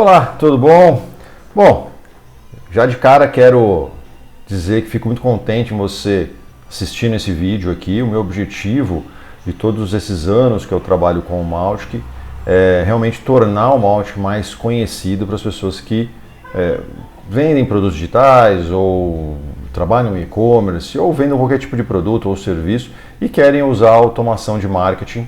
Olá, tudo bom? Bom, já de cara quero dizer que fico muito contente em você assistindo esse vídeo aqui. O meu objetivo de todos esses anos que eu trabalho com o Mautic é realmente tornar o Mautic mais conhecido para as pessoas que vendem produtos digitais ou trabalham em e-commerce ou vendem qualquer tipo de produto ou serviço e querem usar a automação de marketing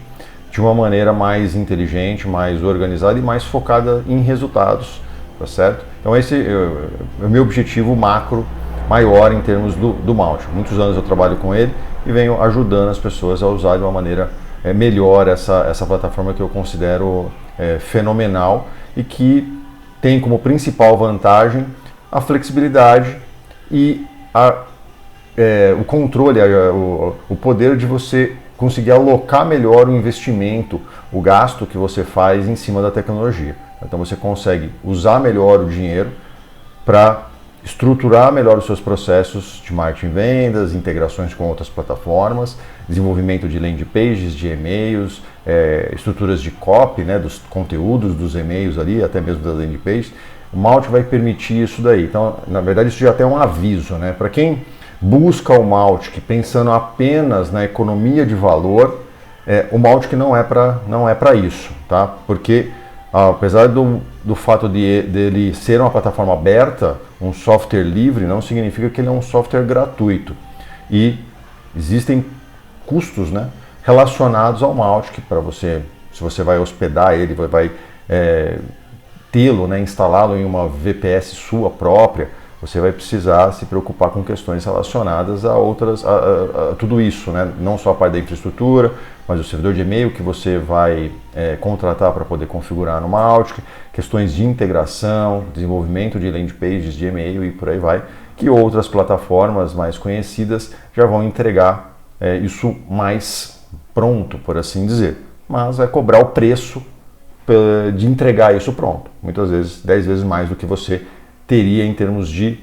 de uma maneira mais inteligente, mais organizada e mais focada em resultados, tá certo? Então esse é o meu objetivo macro maior em termos do Mautic. Muitos anos eu trabalho com ele e venho ajudando as pessoas a usar de uma maneira melhor essa plataforma que eu considero fenomenal e que tem como principal vantagem a flexibilidade e o controle, o poder de você conseguir alocar melhor o investimento, o gasto que você faz em cima da tecnologia. Então você consegue usar melhor o dinheiro para estruturar melhor os seus processos de marketing e vendas, integrações com outras plataformas, desenvolvimento de landing pages, de e-mails, estruturas de copy, né, dos conteúdos dos e-mails ali, até mesmo das landing pages. O Mautic vai permitir isso daí. Então, na verdade, isso já tem um aviso, né? Para quem busca o Mautic pensando apenas na economia de valor, o Mautic não é para isso, tá? Porque apesar do fato dele ser uma plataforma aberta, um software livre, não significa que ele é um software gratuito. E existem custos, né, relacionados ao Mautic para você, se você vai hospedar ele, vai tê-lo, né, instalá-lo em uma VPS sua própria, você vai precisar se preocupar com questões relacionadas a tudo isso, né? Não só a parte da infraestrutura, mas o servidor de e-mail que você vai contratar para poder configurar no Mautic, questões de integração, desenvolvimento de landing pages de e-mail e por aí vai, que outras plataformas mais conhecidas já vão entregar isso mais pronto, por assim dizer. Mas vai cobrar o preço de entregar isso pronto, muitas vezes 10 vezes mais do que você teria em termos de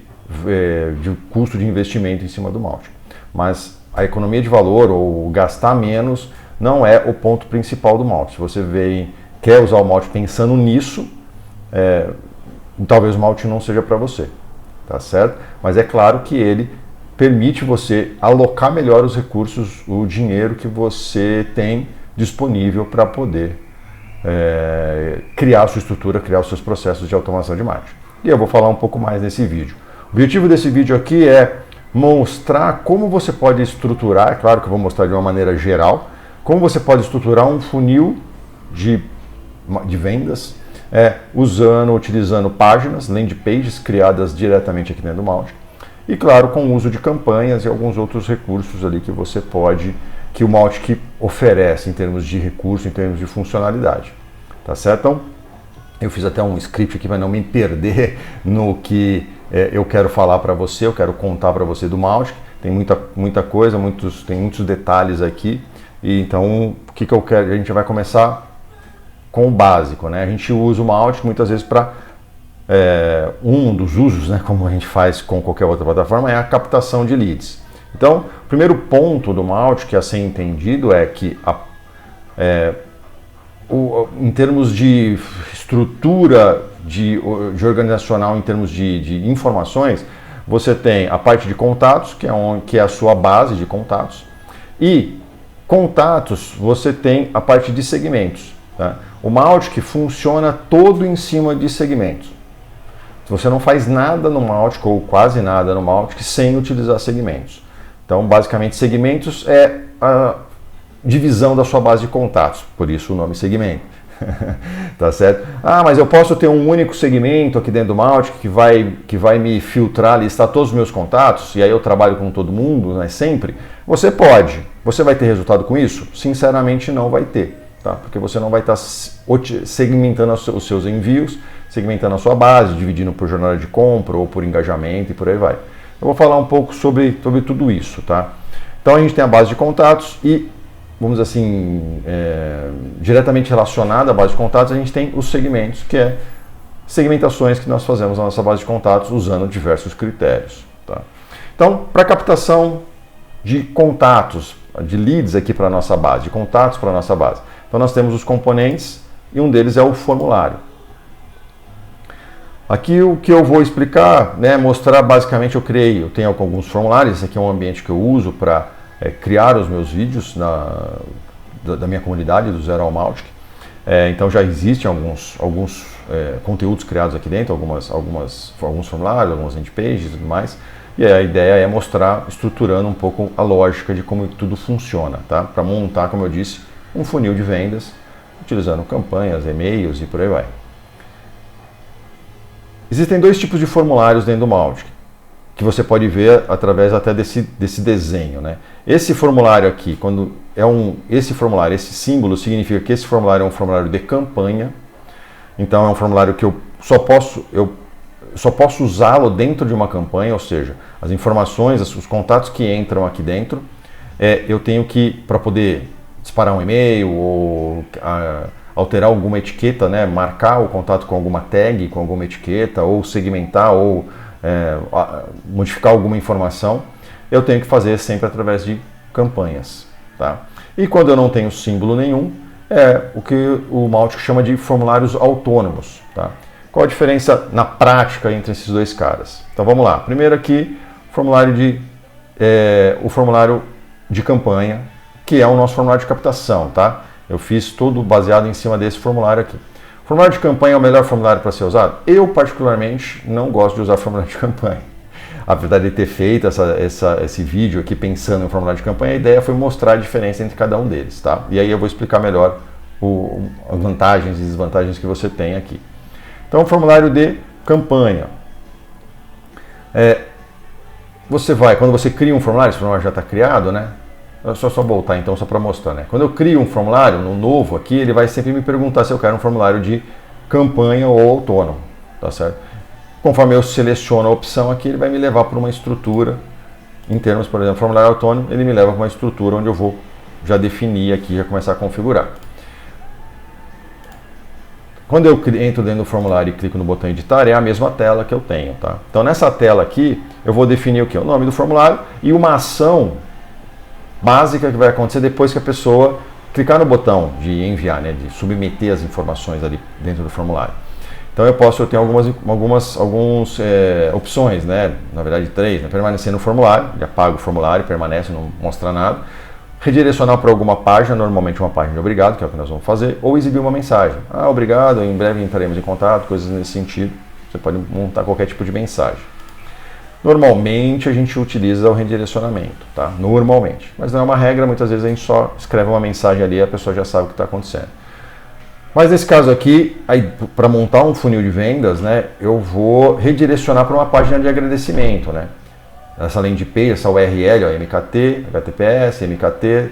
custo de investimento em cima do Mautic. Mas a economia de valor ou gastar menos não é o ponto principal do Mautic. Se você quer usar o Mautic pensando nisso, talvez o Mautic não seja para você, tá certo? Mas é claro que ele permite você alocar melhor os recursos, o dinheiro que você tem disponível para poder criar a sua estrutura, criar os seus processos de automação de marketing. E eu vou falar um pouco mais nesse vídeo. O objetivo desse vídeo aqui é mostrar como você pode estruturar, é claro que eu vou mostrar de uma maneira geral, como você pode estruturar um funil de vendas, utilizando páginas, landing pages criadas diretamente aqui dentro do Mautic. E claro, com o uso de campanhas e alguns outros recursos ali que o Mautic oferece em termos de recurso, em termos de funcionalidade. Tá certo? Então, eu fiz até um script aqui para não me perder no que eu quero falar para você, eu quero contar para você do Mautic. Tem muita coisa, tem muitos detalhes aqui. E então, o que eu quero? A gente vai começar com o básico, né? A gente usa o Mautic muitas vezes para um dos usos, né, como a gente faz com qualquer outra plataforma, é a captação de leads. Então, o primeiro ponto do Mautic a ser entendido é que em termos de estrutura de organizacional, em termos de informações, você tem a parte de contatos, que é a sua base de contatos, e contatos você tem a parte de segmentos. Tá? O Mautic funciona todo em cima de segmentos. Você não faz nada no Mautic, ou quase nada no Mautic, sem utilizar segmentos. Então, basicamente, segmentos é a divisão da sua base de contatos, por isso o nome segmento. Tá certo? Mas eu posso ter um único segmento aqui dentro do Mautic que vai me filtrar, listar todos os meus contatos, e aí eu trabalho com todo mundo, né, sempre? Você pode. Você vai ter resultado com isso? Sinceramente, não vai ter. Tá? Porque você não vai estar segmentando os seus envios, segmentando a sua base, dividindo por jornada de compra ou por engajamento e por aí vai. Eu vou falar um pouco sobre tudo isso. Tá? Então a gente tem a base de contatos e, vamos dizer assim, diretamente relacionada à base de contatos, a gente tem os segmentos, que é segmentações que nós fazemos na nossa base de contatos usando diversos critérios. Tá? Então, para captação de contatos, de leads aqui para a nossa base, de contatos para a nossa base. Então nós temos os componentes e um deles é o formulário. Aqui o que eu vou explicar, né, mostrar basicamente eu tenho alguns formulários, esse aqui é um ambiente que eu uso para criar os meus vídeos da minha comunidade, do Zero ao Mautic. Então já existem alguns conteúdos criados aqui dentro, alguns formulários, algumas landing pages e tudo mais. E a ideia é mostrar, estruturando um pouco a lógica de como tudo funciona, tá? Para montar, como eu disse, um funil de vendas, utilizando campanhas, e-mails e por aí vai. Existem dois tipos de formulários dentro do Mautic, que você pode ver através até desse desenho, né? Esse formulário aqui, esse símbolo significa que esse formulário é um formulário de campanha. Então é um formulário que eu só posso usá-lo dentro de uma campanha, ou seja, as informações, os contatos que entram aqui dentro, eu tenho que, para poder disparar um e-mail ou alterar alguma etiqueta, né, marcar o contato com alguma tag, com alguma etiqueta, ou segmentar, ou modificar alguma informação, eu tenho que fazer sempre através de campanhas. Tá? E quando eu não tenho símbolo nenhum, é o que o Mautic chama de formulários autônomos. Tá? Qual a diferença na prática entre esses dois caras? Então vamos lá. Primeiro aqui, o formulário de campanha, que é o nosso formulário de captação. Tá? Eu fiz tudo baseado em cima desse formulário aqui. O formulário de campanha é o melhor formulário para ser usado? Eu, particularmente, não gosto de usar formulário de campanha. Apesar de ter feito esse vídeo aqui pensando em formulário de campanha, a ideia foi mostrar a diferença entre cada um deles. Tá? E aí eu vou explicar melhor as vantagens e desvantagens que você tem aqui. Então, o formulário de campanha. Quando você cria um formulário, esse formulário já está criado, né? É só voltar então, só para mostrar, né? Quando eu crio um formulário, no novo aqui, ele vai sempre me perguntar se eu quero um formulário de campanha ou autônomo, tá certo? Conforme eu seleciono a opção aqui, ele vai me levar para uma estrutura, em termos, por exemplo, formulário autônomo, ele me leva para uma estrutura onde eu vou já definir aqui, já começar a configurar. Quando eu entro dentro do formulário e clico no botão editar, é a mesma tela que eu tenho, tá? Então nessa tela aqui, eu vou definir o que? O nome do formulário e uma ação básica que vai acontecer depois que a pessoa clicar no botão de enviar, né, de submeter as informações ali dentro do formulário. Então eu tenho algumas opções, né, na verdade 3, né, permanecer no formulário, ele apaga o formulário, permanece, não mostra nada, redirecionar para alguma página, normalmente uma página de obrigado, que é o que nós vamos fazer, ou exibir uma mensagem. Obrigado, em breve entraremos em contato, coisas nesse sentido. Você pode montar qualquer tipo de mensagem. Normalmente a gente utiliza o redirecionamento, tá? Normalmente. Mas não é uma regra, muitas vezes a gente só escreve uma mensagem ali e a pessoa já sabe o que está acontecendo. Mas nesse caso aqui, para montar um funil de vendas, né, eu vou redirecionar para uma página de agradecimento, né? Essa landing page, essa URL, ó, MKT, HTTPS, MKT,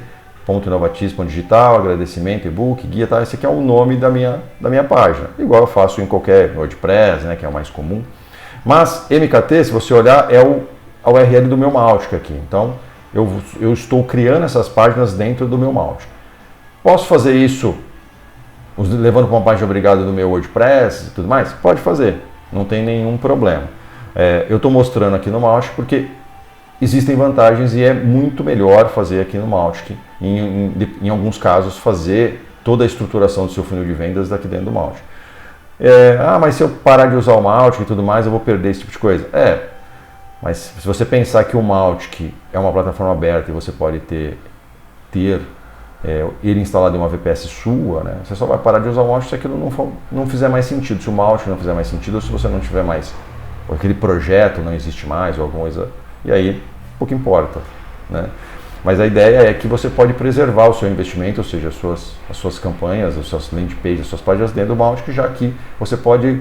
.inovatis.digital, agradecimento, e-book, guia, tá? Esse aqui é o nome da minha página. Igual eu faço em qualquer WordPress, né, que é o mais comum. Mas MKT, se você olhar, é a URL do meu Mautic aqui. Então, eu estou criando essas páginas dentro do meu Mautic. Posso fazer isso levando para uma página de obrigado do meu WordPress e tudo mais? Pode fazer, não tem nenhum problema. Eu estou mostrando aqui no Mautic porque existem vantagens e é muito melhor fazer aqui no Mautic. Em alguns casos, fazer toda a estruturação do seu funil de vendas daqui dentro do Mautic. Mas se eu parar de usar o Mautic e tudo mais, eu vou perder esse tipo de coisa. Mas se você pensar que o Mautic é uma plataforma aberta e você pode ter ele instalado em uma VPS sua, né, você só vai parar de usar o Mautic se aquilo não fizer mais sentido. Se o Mautic não fizer mais sentido, ou se você não tiver mais, ou aquele projeto não existe mais, ou alguma coisa, e aí pouco importa, né? Mas a ideia é que você pode preservar o seu investimento, ou seja, as suas campanhas, as suas landing pages, as suas páginas dentro do Mautic, já que você pode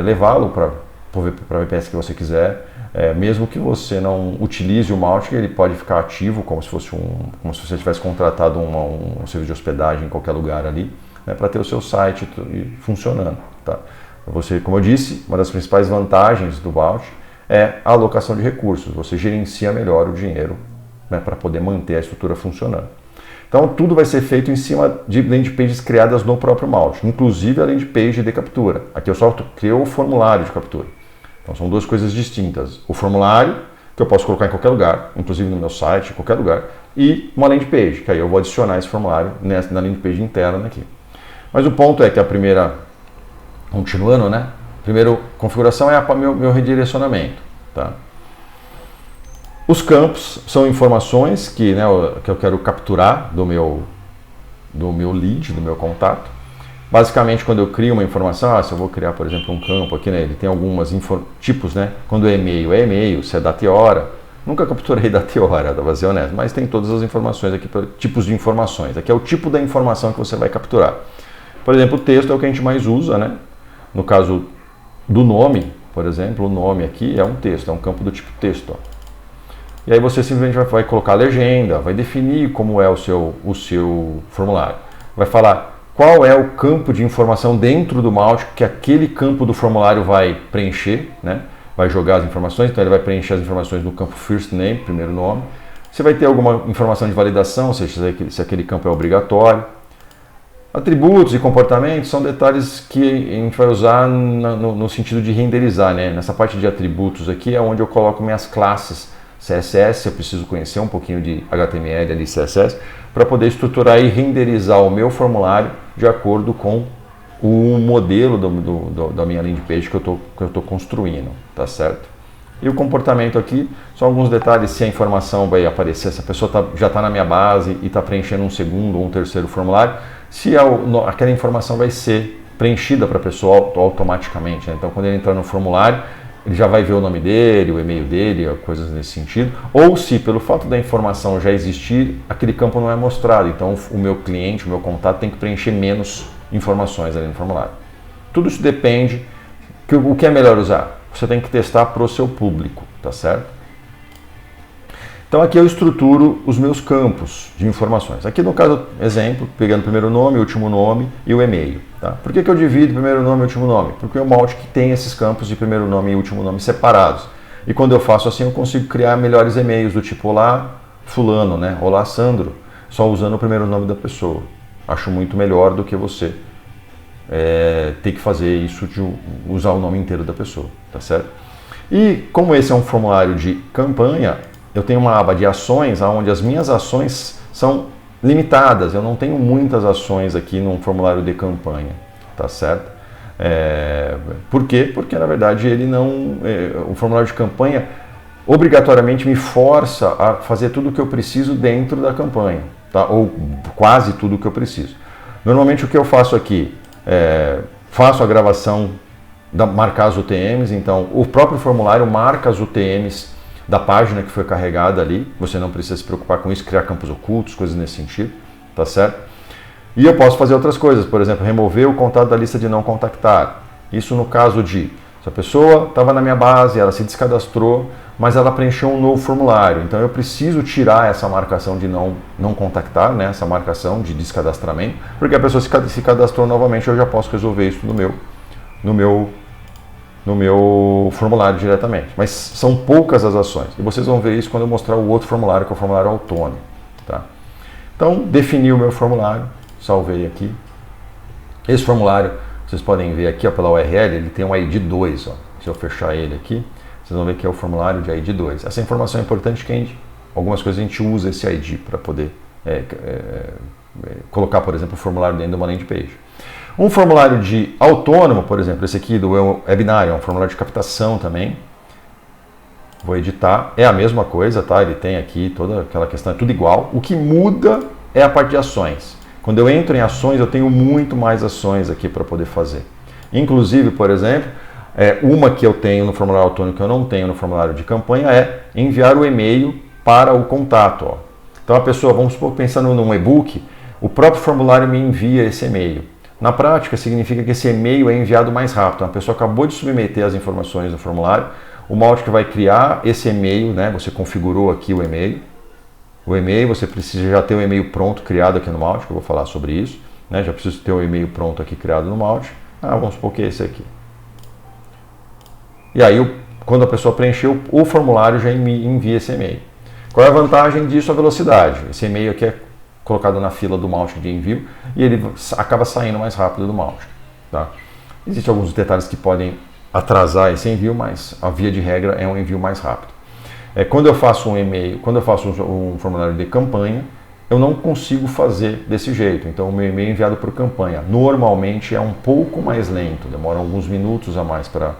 levá-lo para a VPS que você quiser, mesmo que você não utilize o Mautic, ele pode ficar ativo como se você tivesse contratado um serviço de hospedagem em qualquer lugar ali, né, para ter o seu site funcionando. Tá? Como eu disse, uma das principais vantagens do Mautic é a alocação de recursos. Você gerencia melhor o dinheiro, né, para poder manter a estrutura funcionando. Então tudo vai ser feito em cima de landing pages criadas no próprio Mautic, inclusive a landing page de captura. Aqui eu só crio o formulário de captura. Então são duas coisas distintas. O formulário, que eu posso colocar em qualquer lugar, inclusive no meu site, em qualquer lugar, e uma landing page, que aí eu vou adicionar esse formulário na landing page interna aqui. Mas o ponto é que continuando, né? primeira configuração é meu redirecionamento. Tá? Os campos são informações que eu quero capturar do meu lead, do meu contato. Basicamente, quando eu crio uma informação, se eu vou criar, por exemplo, um campo aqui, ele tem alguns tipos, né? Quando é e-mail, se é data e hora. Nunca capturei data e hora, vou ser honesto, mas tem todas as informações aqui, tipos de informações. Aqui é o tipo da informação que você vai capturar. Por exemplo, o texto é o que a gente mais usa, né? No caso do nome, por exemplo, o nome aqui é um texto, é um campo do tipo texto. Ó. E aí você simplesmente vai colocar a legenda, vai definir como é o seu formulário. Vai falar qual é o campo de informação dentro do Mautic que aquele campo do formulário vai preencher, né? Vai jogar as informações, então ele vai preencher as informações no campo first name, primeiro nome. Você vai ter alguma informação de validação, ou seja, se aquele campo é obrigatório. Atributos e comportamentos são detalhes que a gente vai usar no sentido de renderizar, né? Nessa parte de atributos aqui é onde eu coloco minhas classes CSS, eu preciso conhecer um pouquinho de HTML ali, CSS, para poder estruturar e renderizar o meu formulário de acordo com o modelo da minha landing page que eu estou construindo, tá certo? E o comportamento aqui são alguns detalhes, se a informação vai aparecer, se a pessoa já está na minha base e está preenchendo um segundo ou um terceiro formulário, se aquela informação vai ser preenchida para a pessoa automaticamente. Né? Então, quando ele entrar no formulário, ele já vai ver o nome dele, o e-mail dele, coisas nesse sentido. Ou se, pelo fato da informação já existir, aquele campo não é mostrado. Então, o meu cliente, o meu contato tem que preencher menos informações ali no formulário. Tudo isso depende. O que é melhor usar? Você tem que testar para o seu público, tá certo? Então aqui eu estruturo os meus campos de informações. Aqui no caso, exemplo, pegando o primeiro nome, último nome e o e-mail. Tá? Por que eu divido primeiro nome e último nome? Porque o Mautic tem esses campos de primeiro nome e último nome separados. E quando eu faço assim, eu consigo criar melhores e-mails do tipo olá fulano, né? Olá Sandro, só usando o primeiro nome da pessoa. Acho muito melhor do que você ter que fazer isso de usar o nome inteiro da pessoa, tá certo? E como esse é um formulário de campanha, eu tenho uma aba de ações, onde as minhas ações são limitadas. Eu não tenho muitas ações aqui num formulário de campanha, tá certo? Por quê? Porque na verdade ele não, o formulário de campanha obrigatoriamente me força a fazer tudo o que eu preciso dentro da campanha, tá? Ou quase tudo o que eu preciso. Normalmente o que eu faço aqui faço a gravação, marcar as UTMs, então o próprio formulário marca as UTMs da página que foi carregada ali, você não precisa se preocupar com isso, criar campos ocultos, coisas nesse sentido, tá certo? E eu posso fazer outras coisas, por exemplo, remover o contato da lista de não contactar. Isso no caso de, se a pessoa estava na minha base, ela se descadastrou, mas ela preencheu um novo formulário, então eu preciso tirar essa marcação de não contactar, né, essa marcação de descadastramento, porque a pessoa se cadastrou novamente, eu já posso resolver isso no meu formulário diretamente. Mas são poucas as ações. E vocês vão ver isso quando eu mostrar o outro formulário, que é o formulário autônomo. Tá? Então, defini o meu formulário, salvei aqui. Esse formulário, vocês podem ver aqui pela URL, ele tem um ID 2. Ó. Se eu fechar ele aqui, vocês vão ver que é o formulário de ID 2. Essa informação é importante que algumas coisas a gente usa esse ID para poder colocar, por exemplo, o formulário dentro de uma landing page. Um formulário de autônomo, por exemplo, esse aqui do webinar, é um formulário de captação também. Vou editar, é a mesma coisa, tá? Ele tem aqui toda aquela questão, é tudo igual. O que muda é a parte de ações. Quando eu entro em ações, eu tenho muito mais ações aqui para poder fazer. Inclusive, por exemplo, uma que eu tenho no formulário autônomo que eu não tenho no formulário de campanha é enviar o e-mail para o contato. Ó. Então a pessoa, vamos supor, pensando num e-book, o próprio formulário me envia esse e-mail. Na prática, significa que esse e-mail é enviado mais rápido. A pessoa acabou de submeter as informações no formulário, o Mautic vai criar esse e-mail, né? Você configurou aqui o e-mail. O e-mail, você precisa já ter o e-mail pronto criado aqui no Mautic, eu vou falar sobre isso. Né? Já preciso ter o e-mail pronto aqui criado no Mautic. Vamos supor que é esse aqui. E aí, quando a pessoa preencheu, o formulário já envia esse e-mail. Qual é a vantagem disso? A velocidade. Esse e-mail aqui é colocado na fila do Mautic de envio e ele acaba saindo mais rápido do Mautic. Tá? Existem alguns detalhes que podem atrasar esse envio, mas a via de regra é um envio mais rápido. Quando eu faço um e-mail, quando eu faço um formulário de campanha, eu não consigo fazer desse jeito. Então o meu e-mail enviado por campanha normalmente é um pouco mais lento, demora alguns minutos a mais para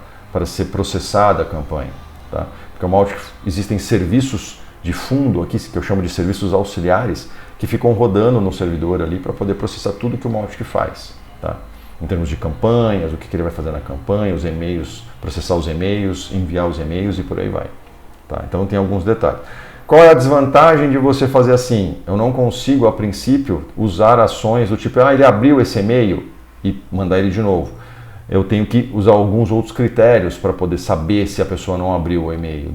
ser processada a campanha. Tá? Porque o Mautic, existem serviços de fundo aqui, que eu chamo de serviços auxiliares, que ficam rodando no servidor ali para poder processar tudo que o Mautic faz. Tá? Em termos de campanhas, o que ele vai fazer na campanha, os e-mails, processar os e-mails, enviar os e-mails e por aí vai. Tá? Então tem alguns detalhes. Qual é a desvantagem de você fazer assim? Eu não consigo, a princípio, usar ações do tipo, ele abriu esse e-mail e mandar ele de novo. Eu tenho que usar alguns outros critérios para poder saber se a pessoa não abriu o e-mail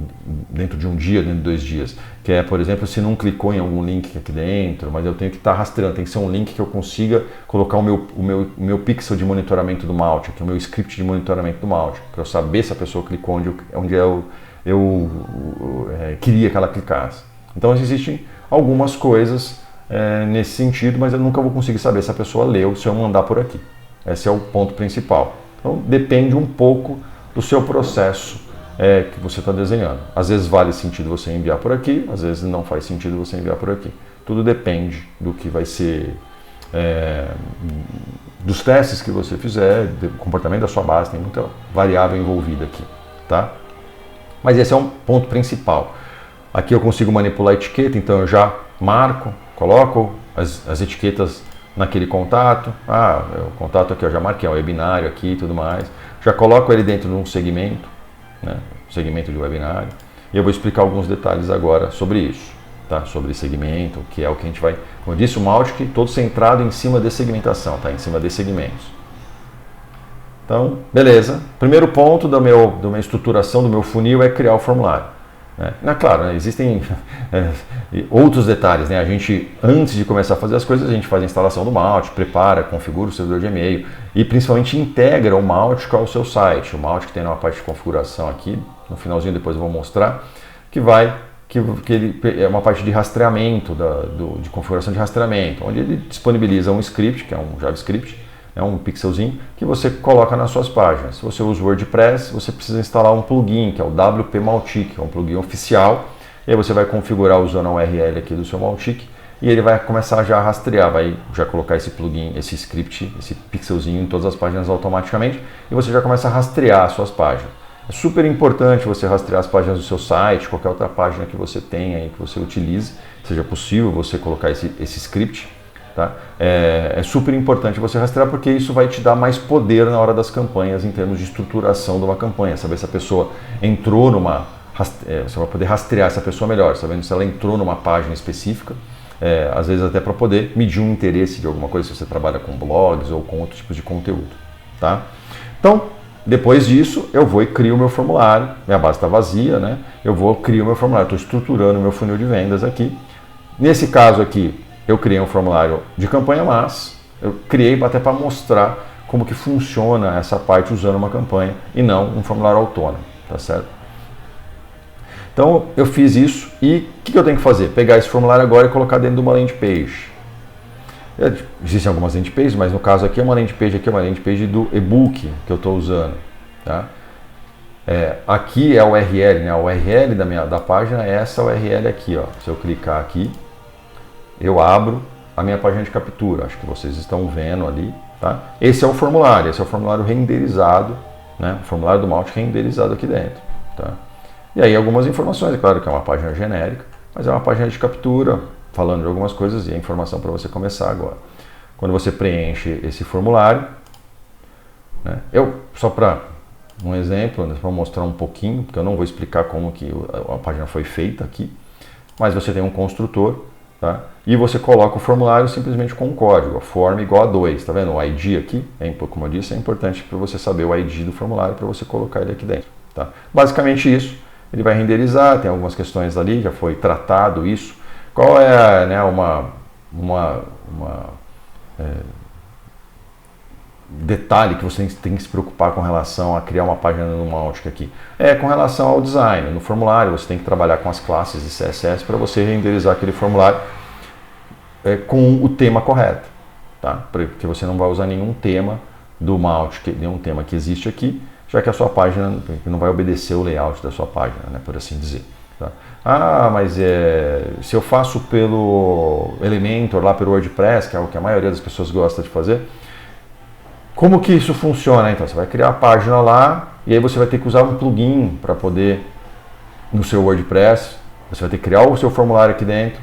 dentro de um dia, dentro de 2 dias. Que é, por exemplo, se não clicou em algum link aqui dentro, mas eu tenho que estar rastreando. Tem que ser um link que eu consiga colocar o meu pixel de monitoramento do Mautic, o meu script de monitoramento do Mautic, para eu saber se a pessoa clicou onde eu queria que ela clicasse. Então existem algumas coisas nesse sentido, mas eu nunca vou conseguir saber se a pessoa leu, se eu mandar por aqui. Esse é o ponto principal. Então depende um pouco do seu processo que você está desenhando. Às vezes vale sentido você enviar por aqui, às vezes não faz sentido você enviar por aqui. Tudo depende do que vai ser, dos testes que você fizer, do comportamento da sua base, tem muita variável envolvida aqui, tá? Mas esse é um ponto principal. Aqui eu consigo manipular a etiqueta, então eu já marco, coloco as etiquetas naquele contato. O contato aqui eu já marquei, é um webinário aqui e tudo mais. Já coloco ele dentro de um segmento, né? Segmento de webinário. E eu vou explicar alguns detalhes agora sobre isso, tá? Sobre segmento, que é o que a gente vai... Como eu disse, o Mautic todo centrado em cima de segmentação, tá? Em cima de segmentos. Então, beleza. Primeiro ponto da minha estruturação do meu funil é criar o formulário. Claro, né, existem outros detalhes. Né? A gente, antes de começar a fazer as coisas, a gente faz a instalação do Mautic, prepara, configura o servidor de e-mail e principalmente integra o Mautic ao seu site. O Mautic tem uma parte de configuração aqui, no finalzinho depois eu vou mostrar, que ele é uma parte de rastreamento, de configuração de rastreamento, onde ele disponibiliza um script, que é um JavaScript, um pixelzinho que você coloca nas suas páginas. Se você usa o WordPress, você precisa instalar um plugin, que é o WP Mautic, que é um plugin oficial. E aí você vai configurar usando a URL aqui do seu Mautic e ele vai começar já a rastrear, vai já colocar esse plugin, esse script, esse pixelzinho em todas as páginas automaticamente e você já começa a rastrear as suas páginas. É super importante você rastrear as páginas do seu site, qualquer outra página que você tenha aí, que você utilize, seja possível você colocar esse script. Tá? É super importante você rastrear porque isso vai te dar mais poder na hora das campanhas em termos de estruturação de uma campanha, saber se a pessoa entrou você vai poder rastrear essa pessoa melhor, sabendo se ela entrou numa página específica, às vezes até para poder medir um interesse de alguma coisa, se você trabalha com blogs ou com outros tipos de conteúdo. Tá? Então, depois disso, eu vou e crio o meu formulário, minha base está vazia, né? Eu vou criar o meu formulário, estou estruturando o meu funil de vendas aqui. Nesse caso aqui, eu criei um formulário de campanha, mas eu criei até para mostrar como que funciona essa parte usando uma campanha e não um formulário autônomo, tá certo? Então eu fiz isso e o que eu tenho que fazer? Pegar esse formulário agora e colocar dentro de uma landing page. Existem algumas landing pages, mas no caso aqui é uma landing page do e-book que eu estou usando, tá? Aqui é a URL, né? A URL da página é essa URL aqui, ó. Se eu clicar aqui, eu abro a minha página de captura, acho que vocês estão vendo ali, tá? Esse é o formulário renderizado, né? O formulário do Mautic renderizado aqui dentro, tá? E aí algumas informações, é claro que é uma página genérica, mas é uma página de captura, falando de algumas coisas e a informação para você começar agora. Quando você preenche esse formulário, né? Só para um exemplo, né, para mostrar um pouquinho, porque eu não vou explicar como que a página foi feita aqui, mas você tem um construtor, tá? E você coloca o formulário simplesmente com um código, form igual a 2, tá vendo? O ID aqui, como eu disse, é importante para você saber o ID do formulário para você colocar ele aqui dentro, tá? Basicamente isso, ele vai renderizar, tem algumas questões ali, já foi tratado isso. Qual é, né, detalhe que você tem que se preocupar com relação a criar uma página no Mautic aqui? Com relação ao design. No formulário você tem que trabalhar com as classes de CSS para você renderizar aquele formulário com o tema correto, tá? Porque você não vai usar nenhum tema do Mautic, nenhum tema que existe aqui, já que a sua página não vai obedecer o layout da sua página, né, por assim dizer. Tá? Ah, mas se eu faço pelo Elementor, lá pelo WordPress, que é o que a maioria das pessoas gosta de fazer, como que isso funciona? Então, você vai criar a página lá e aí você vai ter que usar um plugin para poder, no seu WordPress, você vai ter que criar o seu formulário aqui dentro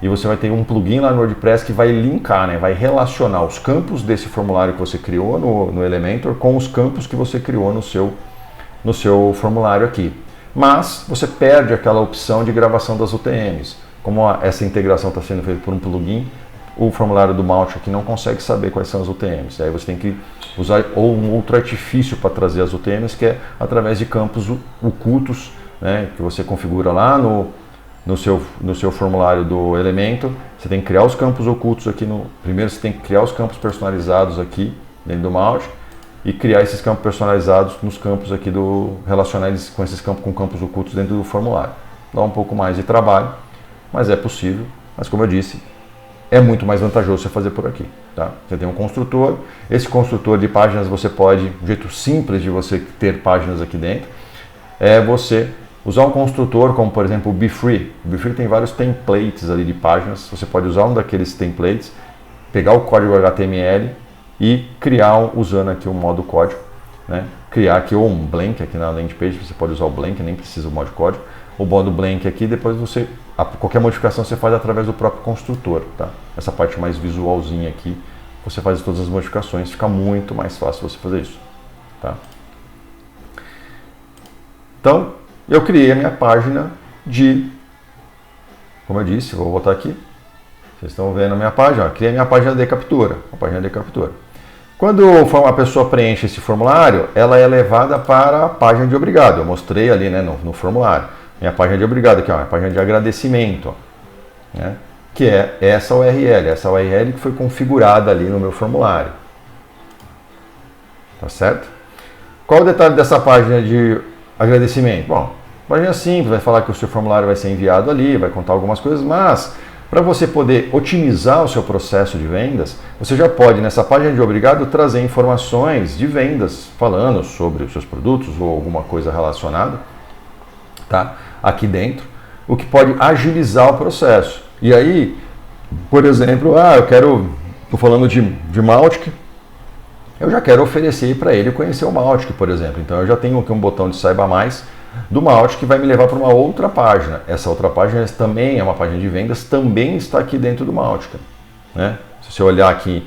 e você vai ter um plugin lá no WordPress que vai linkar, né? Vai relacionar os campos desse formulário que você criou no Elementor com os campos que você criou no seu formulário aqui. Mas você perde aquela opção de gravação das UTMs. Como essa integração está sendo feita por um plugin, o formulário do Mautic aqui não consegue saber quais são as UTMs. Aí você tem que usar um outro artifício para trazer as UTMs, que é através de campos ocultos, né, que você configura lá no seu formulário do Elementor. Você tem que criar os campos ocultos aqui. Primeiro você tem que criar os campos personalizados aqui dentro do Mautic e criar esses campos personalizados nos campos aqui relacionar eles com esses campos, com campos ocultos dentro do formulário. Dá um pouco mais de trabalho, mas é possível. Mas como eu disse, é muito mais vantajoso você fazer por aqui. Tá? Você tem um construtor, esse construtor de páginas você pode, um jeito simples de você ter páginas aqui dentro, é você usar um construtor como, por exemplo, o BeFree. O BeFree tem vários templates ali de páginas, você pode usar um daqueles templates, pegar o código HTML e criar, usando aqui o modo código, né? Criar aqui ou um blank aqui na landing page, você pode usar o blank, nem precisa o modo código, o modo blank aqui, depois qualquer modificação você faz através do próprio construtor, tá? Essa parte mais visualzinha aqui, você faz todas as modificações, fica muito mais fácil você fazer isso, tá? Então, eu criei a minha página como eu disse, vou voltar aqui, vocês estão vendo a minha página, criei a minha página de captura, a página de captura. Quando a pessoa preenche esse formulário, ela é levada para a página de obrigado. Eu mostrei ali, né, no formulário. Minha página de obrigado aqui, ó, minha página de agradecimento, ó, né, que é essa URL que foi configurada ali no meu formulário. Tá certo? Qual o detalhe dessa página de agradecimento? Bom, página simples, vai falar que o seu formulário vai ser enviado ali, vai contar algumas coisas, mas para você poder otimizar o seu processo de vendas, você já pode, nessa página de obrigado, trazer informações de vendas, falando sobre os seus produtos ou alguma coisa relacionada, tá? Aqui dentro, o que pode agilizar o processo. E aí, por exemplo, estou falando de Mautic, eu já quero oferecer para ele conhecer o Mautic, por exemplo. Então eu já tenho aqui um botão de Saiba Mais do Mautic que vai me levar para uma outra página. Essa outra página também é uma página de vendas, também está aqui dentro do Mautic, né? Se você olhar aqui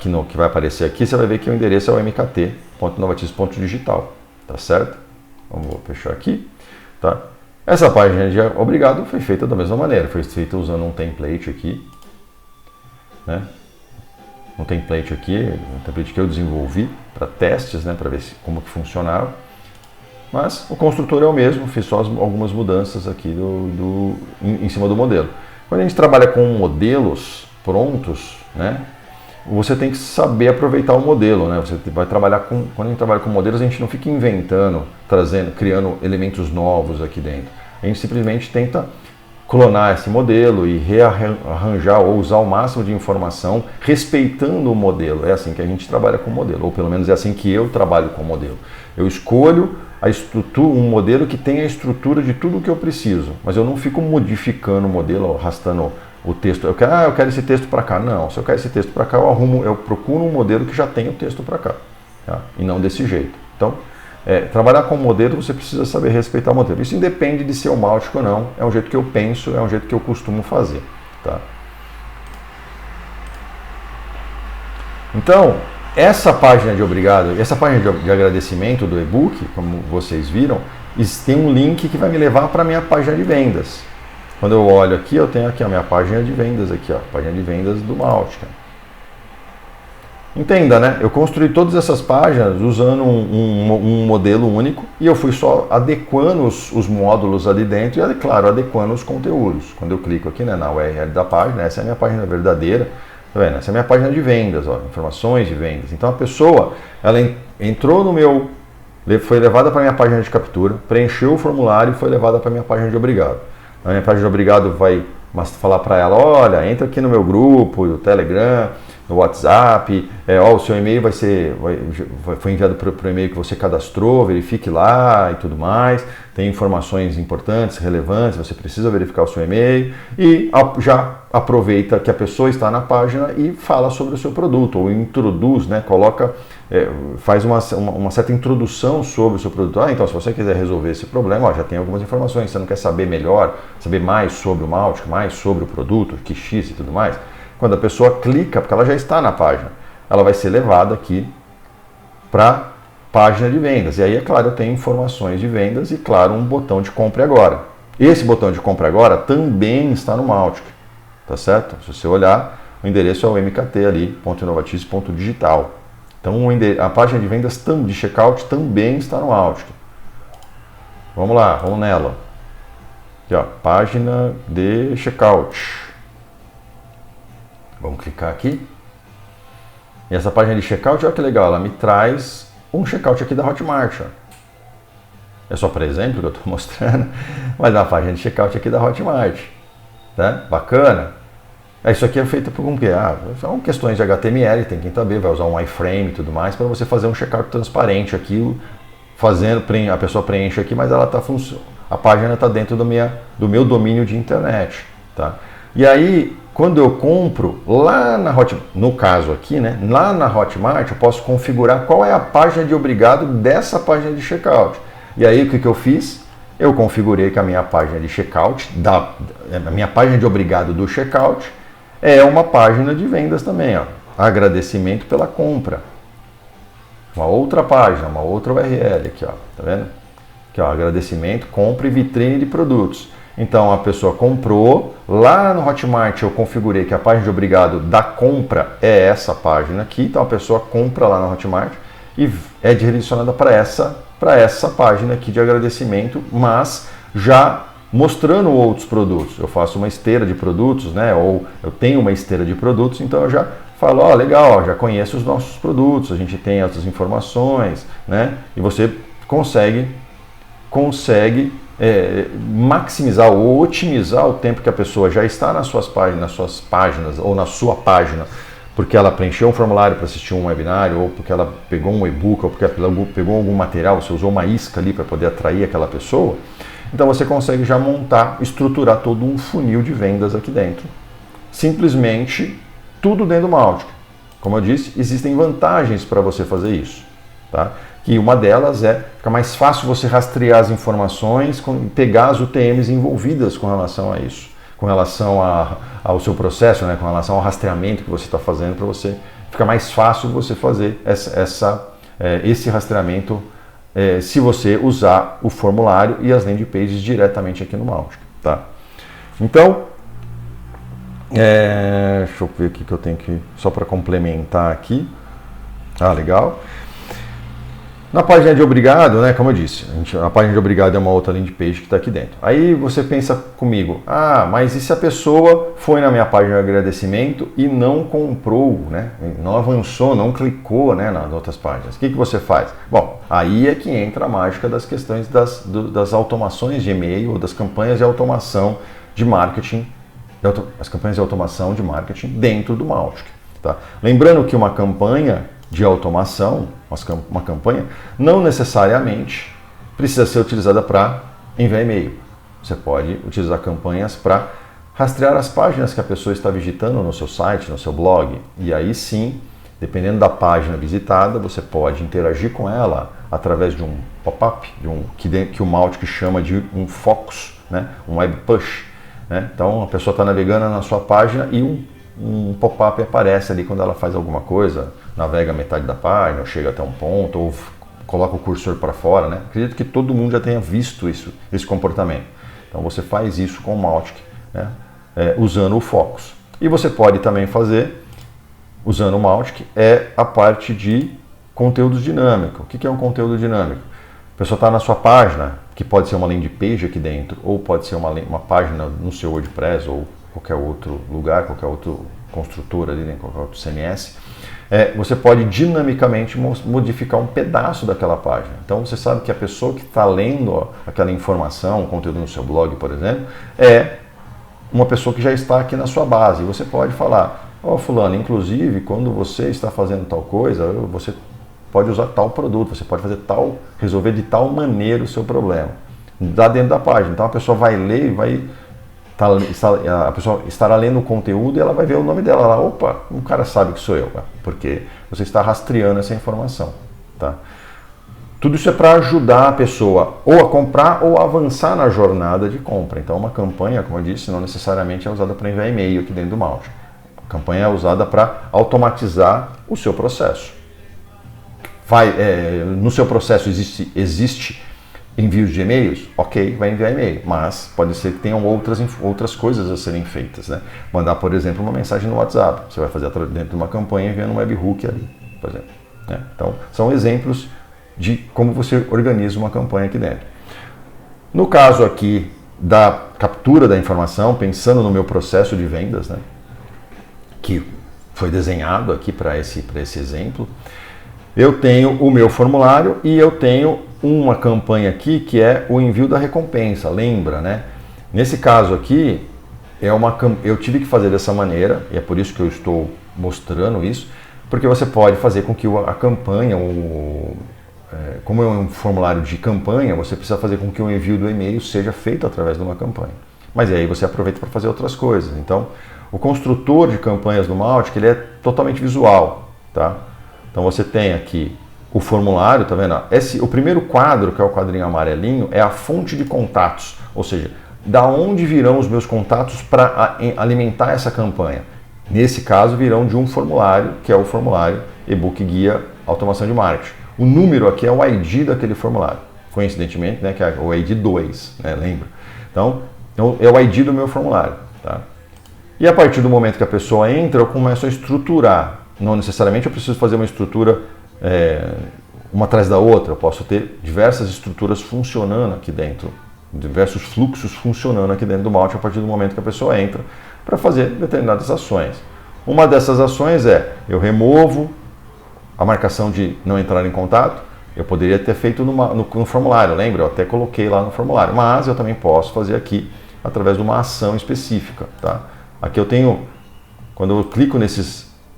no que vai aparecer aqui, você vai ver que o endereço é o mkt.inovatis.digital, tá certo? Vamos fechar aqui, tá? Essa página de obrigado foi feita da mesma maneira, foi feita usando um template aqui, né? Um template aqui que eu desenvolvi para testes, né? Para ver como que funcionava. Mas o construtor é o mesmo, fiz só algumas mudanças aqui em cima do modelo. Quando a gente trabalha com modelos prontos, né, você tem que saber aproveitar o modelo, né? Você vai trabalhar quando a gente trabalha com modelos, a gente não fica inventando, criando elementos novos aqui dentro. A gente simplesmente tenta clonar esse modelo e rearranjar ou usar o máximo de informação respeitando o modelo. É assim que a gente trabalha com o modelo, ou pelo menos é assim que eu trabalho com o modelo. Eu escolho um modelo que tem a estrutura de tudo o que eu preciso, mas eu não fico modificando o modelo, arrastando o texto. Eu quero esse texto para cá. Não, se eu quero esse texto para cá, eu procuro um modelo que já tenha o texto para cá, tá? E não desse jeito. Então, trabalhar com modelo, você precisa saber respeitar o modelo. Isso independe de ser o Mautic ou não, é um jeito que eu penso, é um jeito que eu costumo fazer, tá? Então, essa página de obrigado, essa página de agradecimento do e-book, como vocês viram, tem um link que vai me levar para a minha página de vendas. Quando eu olho aqui, eu tenho aqui a minha página de vendas, aqui, ó, página de vendas do Mautic. Entenda, né? Eu construí todas essas páginas usando um modelo único e eu fui só adequando os módulos ali dentro e, claro, adequando os conteúdos. Quando eu clico aqui, né, na URL da página, essa é a minha página verdadeira. Tá vendo? Essa é a minha página de vendas, ó, informações de vendas. Então a pessoa, ela entrou foi levada para a minha página de captura, preencheu o formulário e foi levada para a minha página de obrigado. A minha página de obrigado vai falar para ela, olha, entra aqui no meu grupo, no Telegram, no WhatsApp, o seu e-mail foi enviado para o e-mail que você cadastrou, verifique lá e tudo mais, tem informações importantes, relevantes, você precisa verificar o seu e-mail e já aproveita que a pessoa está na página e fala sobre o seu produto, ou introduz, né, faz uma certa introdução sobre o seu produto. Então se você quiser resolver esse problema, já tem algumas informações, você não quer saber melhor, saber mais sobre o Mautic, mais sobre o produto, que X e tudo mais. Quando a pessoa clica, porque ela já está na página, ela vai ser levada aqui para a página de vendas. E aí, é claro, eu tenho informações de vendas e, claro, um botão de compre agora. Esse botão de compre agora também está no Mautic, tá certo? Se você olhar, o endereço é o mkt ali, .inovatiz.digital. Então, a página de vendas de checkout também está no Mautic. Vamos lá, vamos nela. Aqui, ó, página de checkout. Vamos clicar aqui. E essa página de checkout, olha que legal, ela me traz um checkout aqui da Hotmart. Ó. É só para exemplo que eu estou mostrando, mas é uma página de checkout aqui da Hotmart. Tá? Bacana. Isso aqui é feito por um quê? São questões de HTML, tem quem saber, vai usar um iframe e tudo mais, para você fazer um checkout transparente aqui, a pessoa preenche aqui, mas ela a página está dentro do meu domínio de internet. Tá? E aí, quando eu compro lá na Hotmart, no caso aqui, né, lá na Hotmart, eu posso configurar qual é a página de obrigado dessa página de checkout. E aí, o que eu fiz? Eu configurei que a minha página de checkout, a minha página de obrigado do checkout, é uma página de vendas também. Ó. Agradecimento pela compra. Uma outra página, uma outra URL aqui, ó. Tá vendo? Aqui, ó, agradecimento, compra e vitrine de produtos. Então a pessoa comprou, lá no Hotmart eu configurei que a página de obrigado da compra é essa página aqui, então a pessoa compra lá no Hotmart e é direcionada para essa página aqui de agradecimento, mas já mostrando outros produtos. Eu faço uma esteira de produtos, né? Ou eu tenho uma esteira de produtos, então eu já falo, legal, já conheço os nossos produtos, a gente tem essas informações, né? E você consegue maximizar ou otimizar o tempo que a pessoa já está nas suas páginas ou na sua página, porque ela preencheu um formulário para assistir um webinário, ou porque ela pegou um e-book, ou porque ela pegou algum material, você usou uma isca ali para poder atrair aquela pessoa. Então você consegue já estruturar todo um funil de vendas aqui dentro. Simplesmente tudo dentro do Mautic. Como eu disse, existem vantagens para você fazer isso, tá? Que uma delas fica mais fácil você rastrear as informações, pegar as UTMs envolvidas com relação a isso, com relação ao seu processo, né, com relação ao rastreamento que você está fazendo, para você fica mais fácil você fazer esse rastreamento se você usar o formulário e as landing pages diretamente aqui no Mautic. Tá? Então, deixa eu ver aqui que eu tenho que, só para complementar aqui. Legal. Na página de obrigado, né, como eu disse, a página de obrigado é uma outra landing page que está aqui dentro. Aí você pensa comigo, mas e se a pessoa foi na minha página de agradecimento e não comprou, né, não avançou, não clicou, né, nas outras páginas? O que você faz? Bom, aí é que entra a mágica das questões das automações de e-mail ou das campanhas de automação de marketing, as campanhas de automação de marketing dentro do Mautic. Tá? Lembrando que uma campanha de automação, uma campanha, não necessariamente precisa ser utilizada para enviar e-mail. Você pode utilizar campanhas para rastrear as páginas que a pessoa está visitando no seu site, no seu blog. E aí sim, dependendo da página visitada, você pode interagir com ela através de um pop-up, que o Mautic chama de um focus, né? Um web push. Né? Então a pessoa está navegando na sua página e um pop-up aparece ali quando ela faz alguma coisa, navega metade da página, ou chega até um ponto, ou coloca o cursor para fora, né? Acredito que todo mundo já tenha visto esse comportamento. Então você faz isso com o Mautic, né? Usando o Focus. E você pode também fazer, usando o Mautic, a parte de conteúdo dinâmico. O que é um conteúdo dinâmico? A pessoa está na sua página, que pode ser uma landing page aqui dentro, ou pode ser uma página no seu WordPress, ou qualquer outro lugar, qualquer outro construtor ali, né, qualquer outro CMS, você pode dinamicamente modificar um pedaço daquela página. Então você sabe que a pessoa que está lendo aquela informação, conteúdo no seu blog, por exemplo, é uma pessoa que já está aqui na sua base. Você pode falar, Ó, fulano, inclusive, quando você está fazendo tal coisa, você pode usar tal produto, você pode fazer tal, resolver de tal maneira o seu problema. Dá dentro da página. Então a pessoa vai ler e vai... a pessoa estará lendo o conteúdo e ela vai ver o nome dela lá. Opa, o cara sabe que sou eu, porque você está rastreando essa informação. Tá? Tudo isso é para ajudar a pessoa ou a comprar ou a avançar na jornada de compra. Então uma campanha, como eu disse, não necessariamente é usada para enviar e-mail aqui dentro do Mautic. A campanha é usada para automatizar o seu processo. No seu processo existe envios de e-mails? Ok, vai enviar e-mail, mas pode ser que tenham outras coisas a serem feitas. Né? Mandar, por exemplo, uma mensagem no WhatsApp. Você vai fazer dentro de uma campanha enviando um webhook ali, por exemplo. Né? Então, são exemplos de como você organiza uma campanha aqui dentro. No caso aqui da captura da informação, pensando no meu processo de vendas, né, que foi desenhado aqui para esse exemplo, eu tenho o meu formulário e eu tenho uma campanha aqui que é o envio da recompensa, lembra, né? Nesse caso aqui, eu tive que fazer dessa maneira, e é por isso que eu estou mostrando isso, porque você pode fazer com que a campanha, como é um formulário de campanha, você precisa fazer com que o envio do e-mail seja feito através de uma campanha. Mas aí você aproveita para fazer outras coisas. Então, o construtor de campanhas do Mautic, ele é totalmente visual, tá? Então você tem aqui o formulário, tá vendo? O primeiro quadro, que é o quadrinho amarelinho, é a fonte de contatos, ou seja, da onde virão os meus contatos para alimentar essa campanha. Nesse caso, virão de um formulário, que é o formulário e-book guia automação de marketing. O número aqui é o ID daquele formulário, coincidentemente, né, que é o ID 2, né, lembra? Então, é o ID do meu formulário. Tá? E a partir do momento que a pessoa entra, eu começo a estruturar. Não necessariamente eu preciso fazer uma estrutura uma atrás da outra, eu posso ter diversas estruturas funcionando aqui dentro, diversos fluxos funcionando aqui dentro do Mautic a partir do momento que a pessoa entra para fazer determinadas ações. Uma dessas ações eu removo a marcação de não entrar em contato. Eu poderia ter feito no formulário, lembra? Eu até coloquei lá no formulário, mas eu também posso fazer aqui através de uma ação específica. Tá? Aqui eu tenho, quando eu clico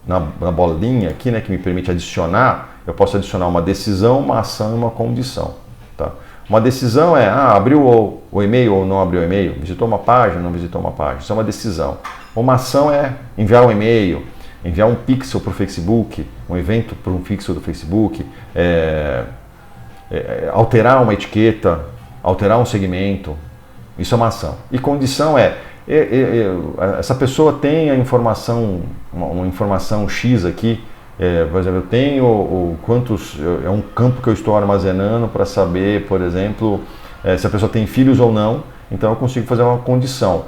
na bolinha aqui, né, que me permite adicionar, eu posso adicionar uma decisão, uma ação e uma condição. Tá? Uma decisão abriu o e-mail ou não abriu o e-mail, visitou uma página ou não visitou uma página, isso é uma decisão. Uma ação é enviar um e-mail, enviar um pixel para o Facebook, um evento para um pixel do Facebook, alterar uma etiqueta, alterar um segmento, isso é uma ação. E condição essa pessoa tem a informação, uma informação X aqui, por exemplo, eu tenho é um campo que eu estou armazenando para saber, por exemplo, se a pessoa tem filhos ou não, então eu consigo fazer uma condição.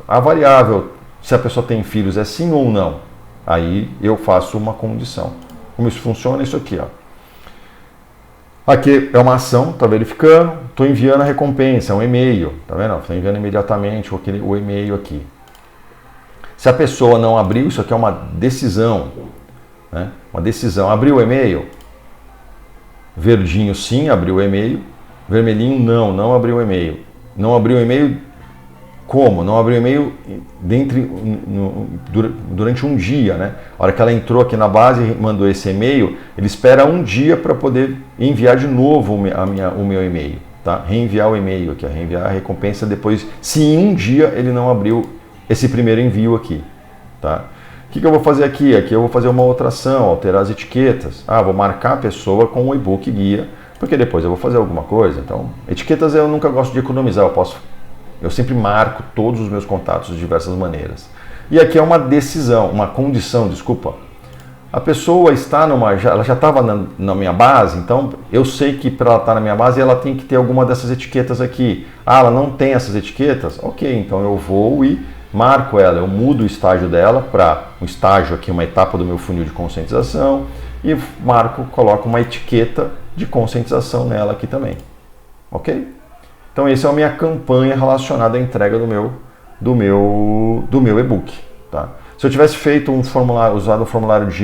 A variável, se a pessoa tem filhos, é sim ou não, aí eu faço uma condição. Como isso funciona? Isso aqui, ó. Aqui é uma ação, está verificando, estou enviando a recompensa, é um e-mail, tá vendo? Estou enviando imediatamente o e-mail aqui. Se a pessoa não abriu, isso aqui é uma decisão, né? Uma decisão, abriu o e-mail, verdinho sim, abriu o e-mail, vermelhinho não abriu o e-mail. Não abriu o e-mail como? Não abriu o e-mail durante um dia, né? A hora que ela entrou aqui na base e mandou esse e-mail, ele espera um dia para poder enviar de novo o meu e-mail, tá? Reenviar o e-mail aqui, reenviar a recompensa depois, se em um dia ele não abriu esse primeiro envio aqui, tá? O que eu vou fazer aqui? Aqui eu vou fazer uma outra ação, alterar as etiquetas. Vou marcar a pessoa com o e-book guia, porque depois eu vou fazer alguma coisa. Então, etiquetas eu nunca gosto de economizar, eu sempre marco todos os meus contatos de diversas maneiras. E aqui é uma decisão, uma condição, desculpa. A pessoa ela já estava na minha base, então eu sei que para ela estar na minha base ela tem que ter alguma dessas etiquetas aqui. Ela não tem essas etiquetas? Ok, então eu vou e marco ela, eu mudo o estágio dela para um estágio aqui, uma etapa do meu funil de conscientização e coloco uma etiqueta de conscientização nela aqui também. Ok? Então essa é a minha campanha relacionada à entrega do meu e-book. Tá? Se eu tivesse feito usado um formulário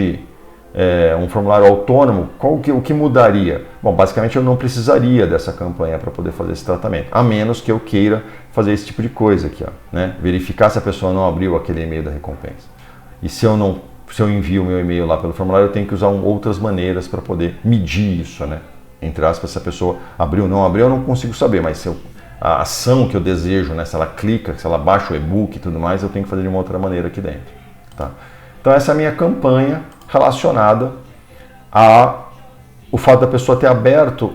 um formulário autônomo, o que mudaria? Bom, basicamente eu não precisaria dessa campanha para poder fazer esse tratamento, a menos que eu queira fazer esse tipo de coisa aqui, ó, né? Verificar se a pessoa não abriu aquele e-mail da recompensa. E se eu envio o meu e-mail lá pelo formulário, eu tenho que usar outras maneiras para poder medir isso, né? Entre aspas, se a pessoa abriu ou não abriu, eu não consigo saber, mas se a ação que eu desejo, né, se ela clica, se ela baixa o e-book e tudo mais, eu tenho que fazer de uma outra maneira aqui dentro. Tá? Então essa é a minha campanha relacionada ao fato da pessoa ter aberto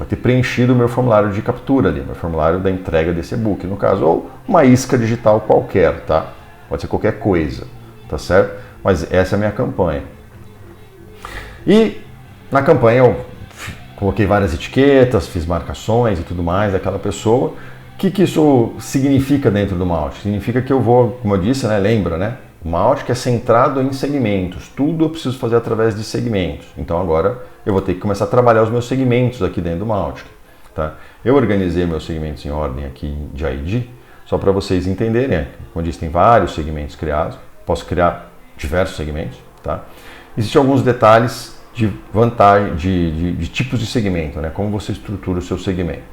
ter preenchido o meu formulário de captura ali, meu formulário da entrega desse e-book, no caso, ou uma isca digital qualquer, tá? Pode ser qualquer coisa, tá certo? Mas essa é a minha campanha. E na campanha eu coloquei várias etiquetas, fiz marcações e tudo mais daquela pessoa. O que isso significa dentro do Mautic? Significa que eu vou, como eu disse, né, lembra, né? O Mautic é centrado em segmentos. Tudo eu preciso fazer através de segmentos. Então agora eu vou ter que começar a trabalhar os meus segmentos aqui dentro do Mautic. Tá? Eu organizei meus segmentos em ordem aqui de ID, só para vocês entenderem. Né? Como eu disse, tem vários segmentos criados. Posso criar diversos segmentos. Tá? Existem alguns detalhes de vantagem, de tipos de segmento, né? Como você estrutura o seu segmento.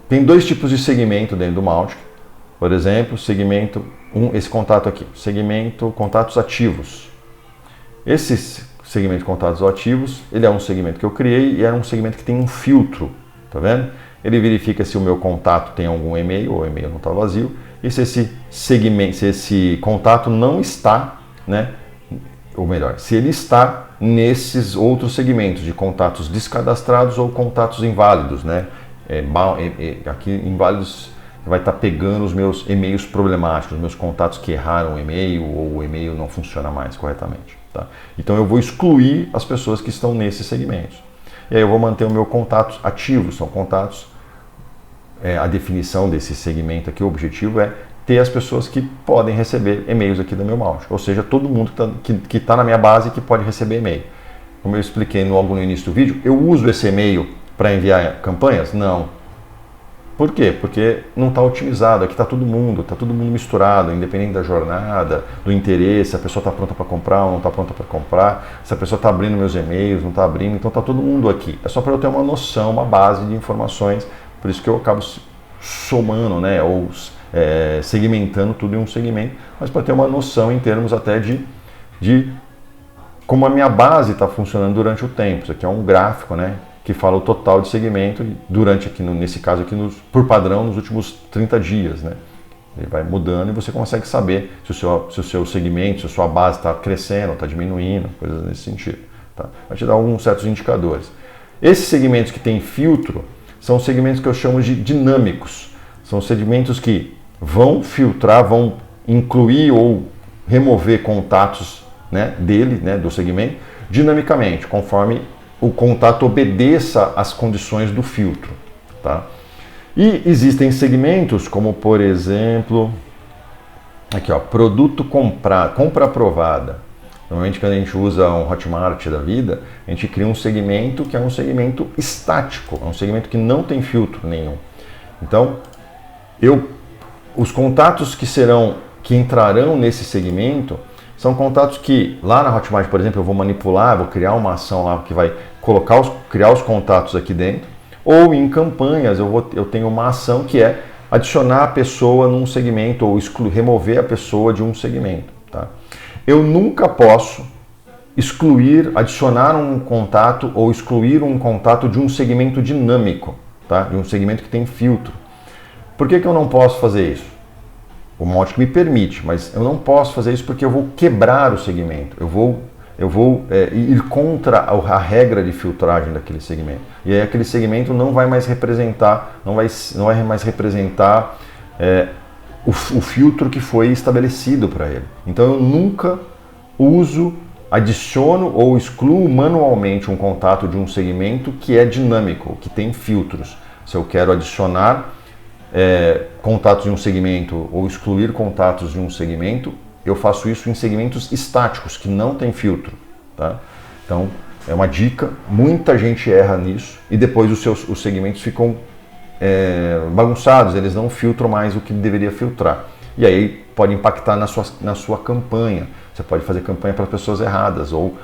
Tem dois tipos de segmento dentro do Mautic. Por exemplo, segmento esse contato aqui, segmento contatos ativos. Esse segmento contatos ativos, ele é um segmento que eu criei e é um segmento que tem um filtro, tá vendo? Ele verifica se o meu contato tem algum e-mail ou o e-mail não está vazio e se esse contato não está, né? Ou melhor, se ele está nesses outros segmentos de contatos descadastrados ou contatos inválidos, né? Aqui inválidos vai estar pegando os meus e-mails problemáticos, os meus contatos que erraram o e-mail ou o e-mail não funciona mais corretamente. Tá? Então eu vou excluir as pessoas que estão nesses segmentos. E aí eu vou manter o meu contatos ativos, são contatos, a definição desse segmento aqui, o objetivo é ter as pessoas que podem receber e-mails aqui do meu Mautic, ou seja, todo mundo que está na minha base que pode receber e-mail. Como eu expliquei logo no início do vídeo, eu uso esse e-mail para enviar campanhas? Não. Por quê? Porque não está otimizado, aqui está todo mundo misturado, independente da jornada, do interesse, se a pessoa está pronta para comprar ou não está pronta para comprar, se a pessoa está abrindo meus e-mails, não está abrindo, então está todo mundo aqui. É só para eu ter uma noção, uma base de informações, por isso que eu acabo somando, né, ou segmentando tudo em um segmento, mas para ter uma noção em termos até de como a minha base está funcionando durante o tempo. Isso aqui é um gráfico, né, que fala o total de segmento durante, aqui nesse caso aqui, por padrão, nos últimos 30 dias. Né? Ele vai mudando e você consegue saber se o seu segmento, se a sua base está crescendo, está diminuindo, coisas nesse sentido. Tá? Vai te dar alguns certos indicadores. Esses segmentos que têm filtro são segmentos que eu chamo de dinâmicos. São segmentos que vão filtrar, vão incluir ou remover contatos, né, dele, né, do segmento, dinamicamente, conforme o contato obedeça às condições do filtro. Tá? E existem segmentos como, por exemplo, aqui ó, produto comprado, compra aprovada. Normalmente quando a gente usa um Hotmart da vida, a gente cria um segmento que é um segmento estático, é um segmento que não tem filtro nenhum. Então, os contatos que entrarão nesse segmento são contatos que, lá na Hotmart, por exemplo, eu vou manipular, vou criar uma ação lá que vai criar os contatos aqui dentro, ou em campanhas eu tenho uma ação que é adicionar a pessoa num segmento ou remover a pessoa de um segmento. Tá? Eu nunca posso adicionar um contato ou excluir um contato de um segmento dinâmico, tá? De um segmento que tem filtro. Por que eu não posso fazer isso? O Mautic me permite, mas eu não posso fazer isso porque eu vou quebrar o segmento. Eu vou ir contra a regra de filtragem daquele segmento. E aí aquele segmento não vai mais representar, o filtro que foi estabelecido para ele. Então eu nunca adiciono ou excluo manualmente um contato de um segmento que é dinâmico, que tem filtros. Se eu quero adicionar contatos de um segmento ou excluir contatos de um segmento, eu faço isso em segmentos estáticos, que não tem filtro. Tá? Então, é uma dica, muita gente erra nisso e depois os segmentos ficam bagunçados, eles não filtram mais o que deveria filtrar. E aí pode impactar na sua campanha. Você pode fazer campanha para pessoas erradas ou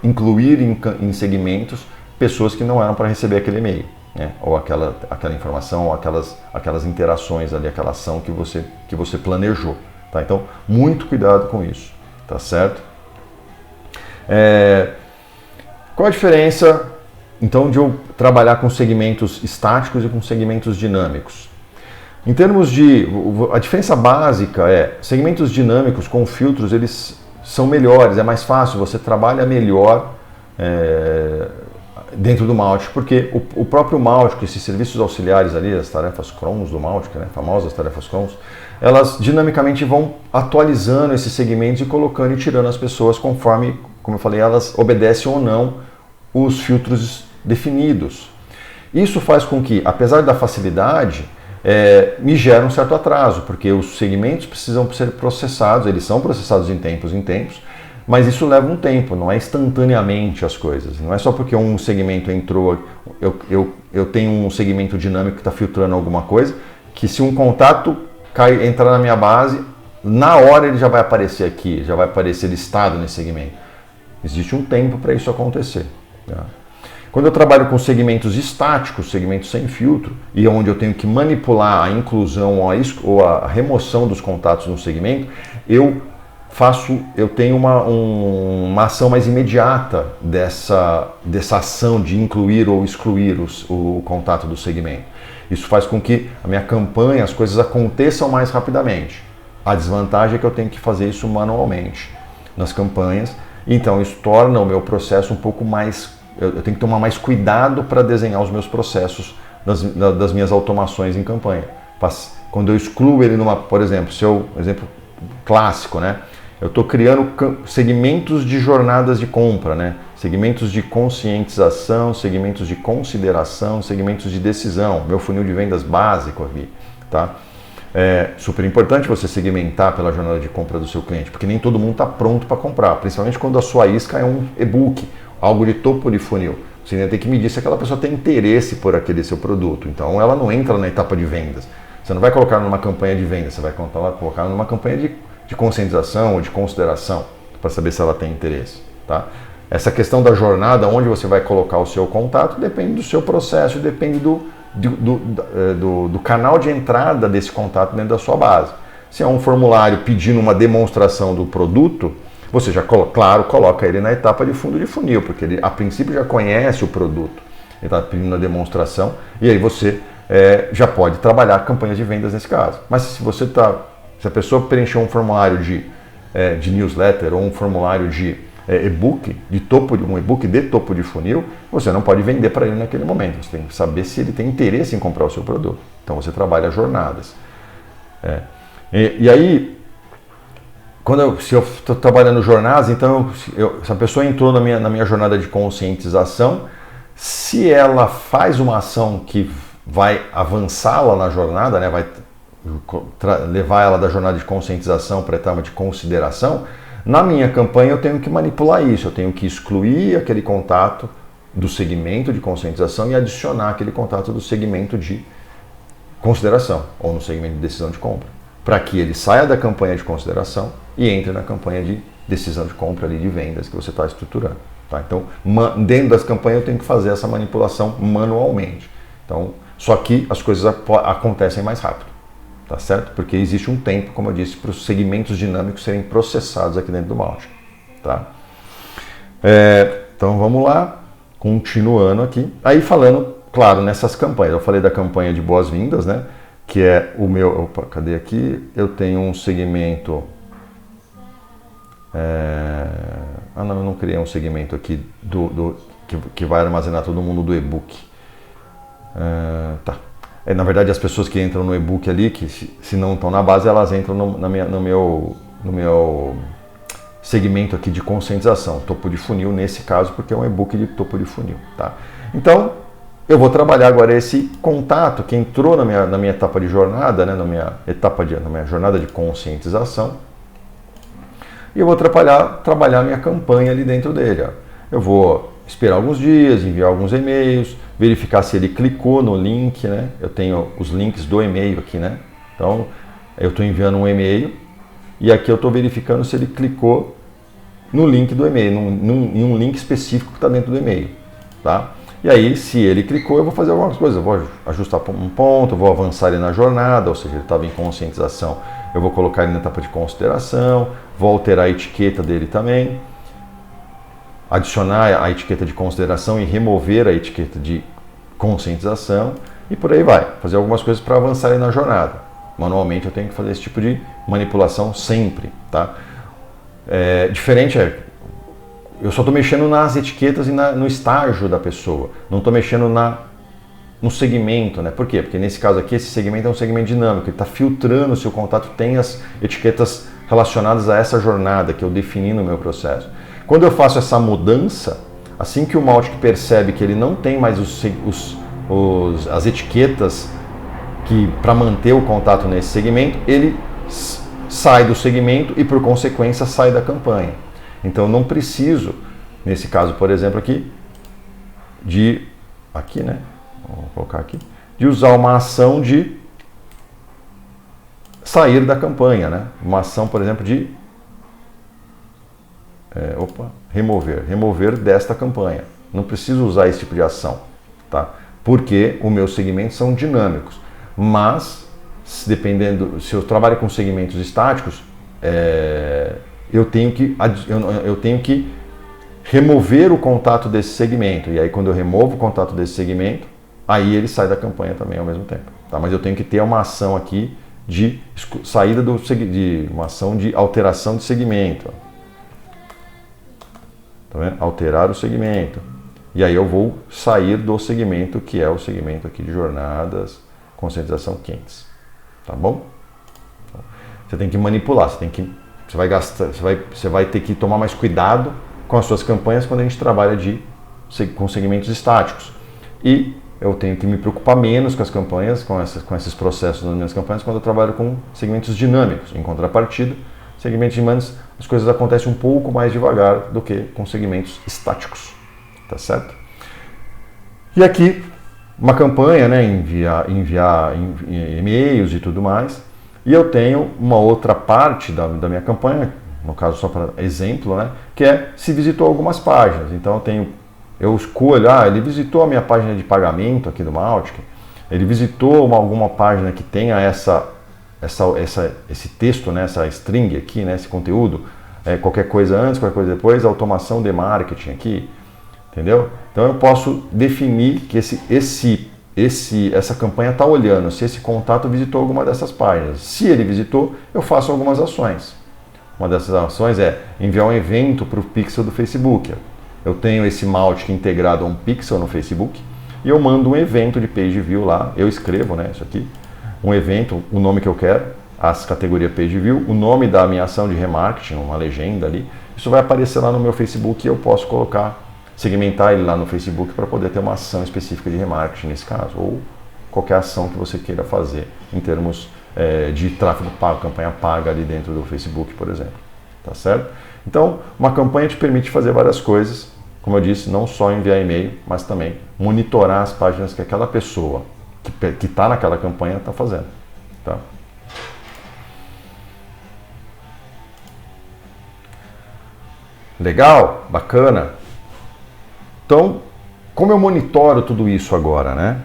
incluir em segmentos pessoas que não eram para receber aquele e-mail. Né? Ou aquela informação, ou aquelas interações ali, aquela ação que você planejou. Tá? Então, muito cuidado com isso, tá certo? Qual a diferença, então, de eu trabalhar com segmentos estáticos e com segmentos dinâmicos? Em termos de... A diferença básica é, segmentos dinâmicos com filtros, eles são melhores, é mais fácil, você trabalha melhor dentro do Mautic, porque o próprio Mautic, esses serviços auxiliares ali, as tarefas crons do Mautic, né, famosas tarefas crons, elas dinamicamente vão atualizando esses segmentos e colocando e tirando as pessoas conforme, como eu falei, elas obedecem ou não os filtros definidos. Isso faz com que, apesar da facilidade, me gera um certo atraso, porque os segmentos precisam ser processados, eles são processados em tempos, mas isso leva um tempo, não é instantaneamente as coisas. Não é só porque um segmento entrou, eu tenho um segmento dinâmico que está filtrando alguma coisa, que se um contato entrar na minha base, na hora ele já vai aparecer aqui, já vai aparecer listado nesse segmento. Existe um tempo para isso acontecer. Tá? Quando eu trabalho com segmentos estáticos, segmentos sem filtro, e onde eu tenho que manipular a inclusão ou a remoção dos contatos no segmento, eu tenho uma ação mais imediata dessa ação de incluir ou excluir o contato do segmento. Isso faz com que a minha campanha, as coisas aconteçam mais rapidamente. A desvantagem é que eu tenho que fazer isso manualmente nas campanhas, então isso torna o meu processo um pouco mais... Eu tenho que tomar mais cuidado para desenhar os meus processos das minhas automações em campanha. Quando eu excluo ele por exemplo, exemplo clássico, né? Eu estou criando segmentos de jornadas de compra, né? Segmentos de conscientização, segmentos de consideração, segmentos de decisão. Meu funil de vendas básico aqui, tá? É super importante você segmentar pela jornada de compra do seu cliente, porque nem todo mundo está pronto para comprar, principalmente quando a sua isca é um e-book, algo de topo de funil. Você ainda tem que medir se aquela pessoa tem interesse por aquele seu produto. Então ela não entra na etapa de vendas. Você não vai colocar numa campanha de vendas, você vai colocar numa campanha de conscientização ou de consideração, para saber se ela tem interesse. Tá? Essa questão da jornada, onde você vai colocar o seu contato, depende do seu processo, depende do canal de entrada desse contato dentro da sua base. Se é um formulário pedindo uma demonstração do produto, você já, claro, coloca ele na etapa de fundo de funil, porque ele a princípio já conhece o produto, ele está pedindo a demonstração, e aí você já pode trabalhar campanhas de vendas nesse caso. Mas se a pessoa preencheu um formulário de newsletter ou um formulário de e-book, um e-book de topo de funil, você não pode vender para ele naquele momento. Você tem que saber se ele tem interesse em comprar o seu produto. Então você trabalha jornadas. E aí, se eu estou trabalhando jornadas, então se a pessoa entrou na minha jornada de conscientização, se ela faz uma ação que vai avançá-la na jornada, né, vai levar ela da jornada de conscientização para a etapa de consideração, na minha campanha eu tenho que manipular isso, eu tenho que excluir aquele contato do segmento de conscientização e adicionar aquele contato do segmento de consideração, ou no segmento de decisão de compra, para que ele saia da campanha de consideração e entre na campanha de decisão de compra ali, de vendas que você está estruturando. Tá? Então, dentro das campanhas eu tenho que fazer essa manipulação manualmente. Então, só que as coisas acontecem mais rápido. Tá certo? Porque existe um tempo, como eu disse, para os segmentos dinâmicos serem processados aqui dentro do Mautic. Tá? Então vamos lá, continuando aqui. Aí falando, claro, nessas campanhas. Eu falei da campanha de boas-vindas, né? Que é o meu... Opa, cadê aqui? Eu tenho um segmento... não, eu não criei um segmento aqui que vai armazenar todo mundo do e-book. Tá. Na verdade, as pessoas que entram no e-book ali, que se não estão na base, elas entram no meu segmento aqui de conscientização, topo de funil nesse caso, porque é um e-book de topo de funil. Tá? Então, eu vou trabalhar agora esse contato que entrou na minha etapa de jornada, né, na minha jornada de conscientização, e eu vou trabalhar minha campanha ali dentro dele. Ó. Eu vou esperar alguns dias, enviar alguns e-mails, verificar se ele clicou no link, né? Eu tenho os links do e-mail aqui, né? Então, eu estou enviando um e-mail e aqui eu estou verificando se ele clicou no link do e-mail, em um link específico que está dentro do e-mail, tá? E aí, se ele clicou, eu vou fazer algumas coisas. Eu vou ajustar um ponto, eu vou avançar ele na jornada, ou seja, ele estava em conscientização, eu vou colocar ele na etapa de consideração, vou alterar a etiqueta dele também, adicionar a etiqueta de consideração e remover a etiqueta de conscientização, e por aí vai. Fazer algumas coisas para avançar ele na jornada. Manualmente eu tenho que fazer esse tipo de manipulação sempre, tá? Diferente eu só estou mexendo nas etiquetas e no estágio da pessoa, não estou mexendo no segmento, né? Por quê? Porque nesse caso aqui, esse segmento é um segmento dinâmico, ele está filtrando se o contato tem as etiquetas relacionadas a essa jornada que eu defini no meu processo. Quando eu faço essa mudança, assim que o Mautic percebe que ele não tem mais as etiquetas para manter o contato nesse segmento, ele sai do segmento e, por consequência, sai da campanha. Então, eu não preciso, nesse caso, por exemplo, aqui, né? Vou colocar aqui, de usar uma ação de sair da campanha, né? Uma ação, por exemplo, de remover desta campanha. Não preciso usar esse tipo de ação, tá? Porque os meus segmentos são dinâmicos. Mas, dependendo, se eu trabalho com segmentos estáticos, eu tenho que remover o contato desse segmento. E aí, quando eu removo o contato desse segmento, aí ele sai da campanha também ao mesmo tempo. Tá? Mas eu tenho que ter uma ação aqui de saída uma ação de alteração de segmento. Tá vendo? Alterar o segmento. E aí eu vou sair do segmento, que é o segmento aqui de jornadas, conscientização quentes. Tá bom? Você tem que manipular, você vai ter que tomar mais cuidado com as suas campanhas quando a gente trabalha com segmentos estáticos. E eu tenho que me preocupar menos com as campanhas, com esses processos nas minhas campanhas, quando eu trabalho com segmentos dinâmicos. Em contrapartida, segmentos dinâmicos, as coisas acontecem um pouco mais devagar do que com segmentos estáticos. Tá certo? E aqui, uma campanha, né, enviar e-mails e tudo mais. E eu tenho uma outra parte da minha campanha, no caso só para exemplo, né, que é se visitou algumas páginas. Então eu escolho, ele visitou a minha página de pagamento aqui do Mautic, ele visitou alguma página que tenha esse texto, né, essa string aqui, né, esse conteúdo, qualquer coisa antes, qualquer coisa depois, automação de marketing aqui, entendeu? Então eu posso definir que essa campanha está olhando se esse contato visitou alguma dessas páginas. Se ele visitou, eu faço algumas ações. Uma dessas ações é enviar um evento para o pixel do Facebook. Eu tenho esse Mautic integrado a um pixel no Facebook e eu mando um evento de page view lá. Eu escrevo, né, isso aqui, um evento, o nome que eu quero, as categorias page view, o nome da minha ação de remarketing, uma legenda ali. Isso vai aparecer lá no meu Facebook e eu posso segmentar ele lá no Facebook para poder ter uma ação específica de remarketing nesse caso, ou qualquer ação que você queira fazer em termos de tráfego pago, campanha paga ali dentro do Facebook, por exemplo. Tá certo? Então, uma campanha te permite fazer várias coisas, como eu disse, não só enviar e-mail, mas também monitorar as páginas que aquela pessoa que está naquela campanha está fazendo. Tá? Legal? Bacana? Então, como eu monitoro tudo isso agora, né?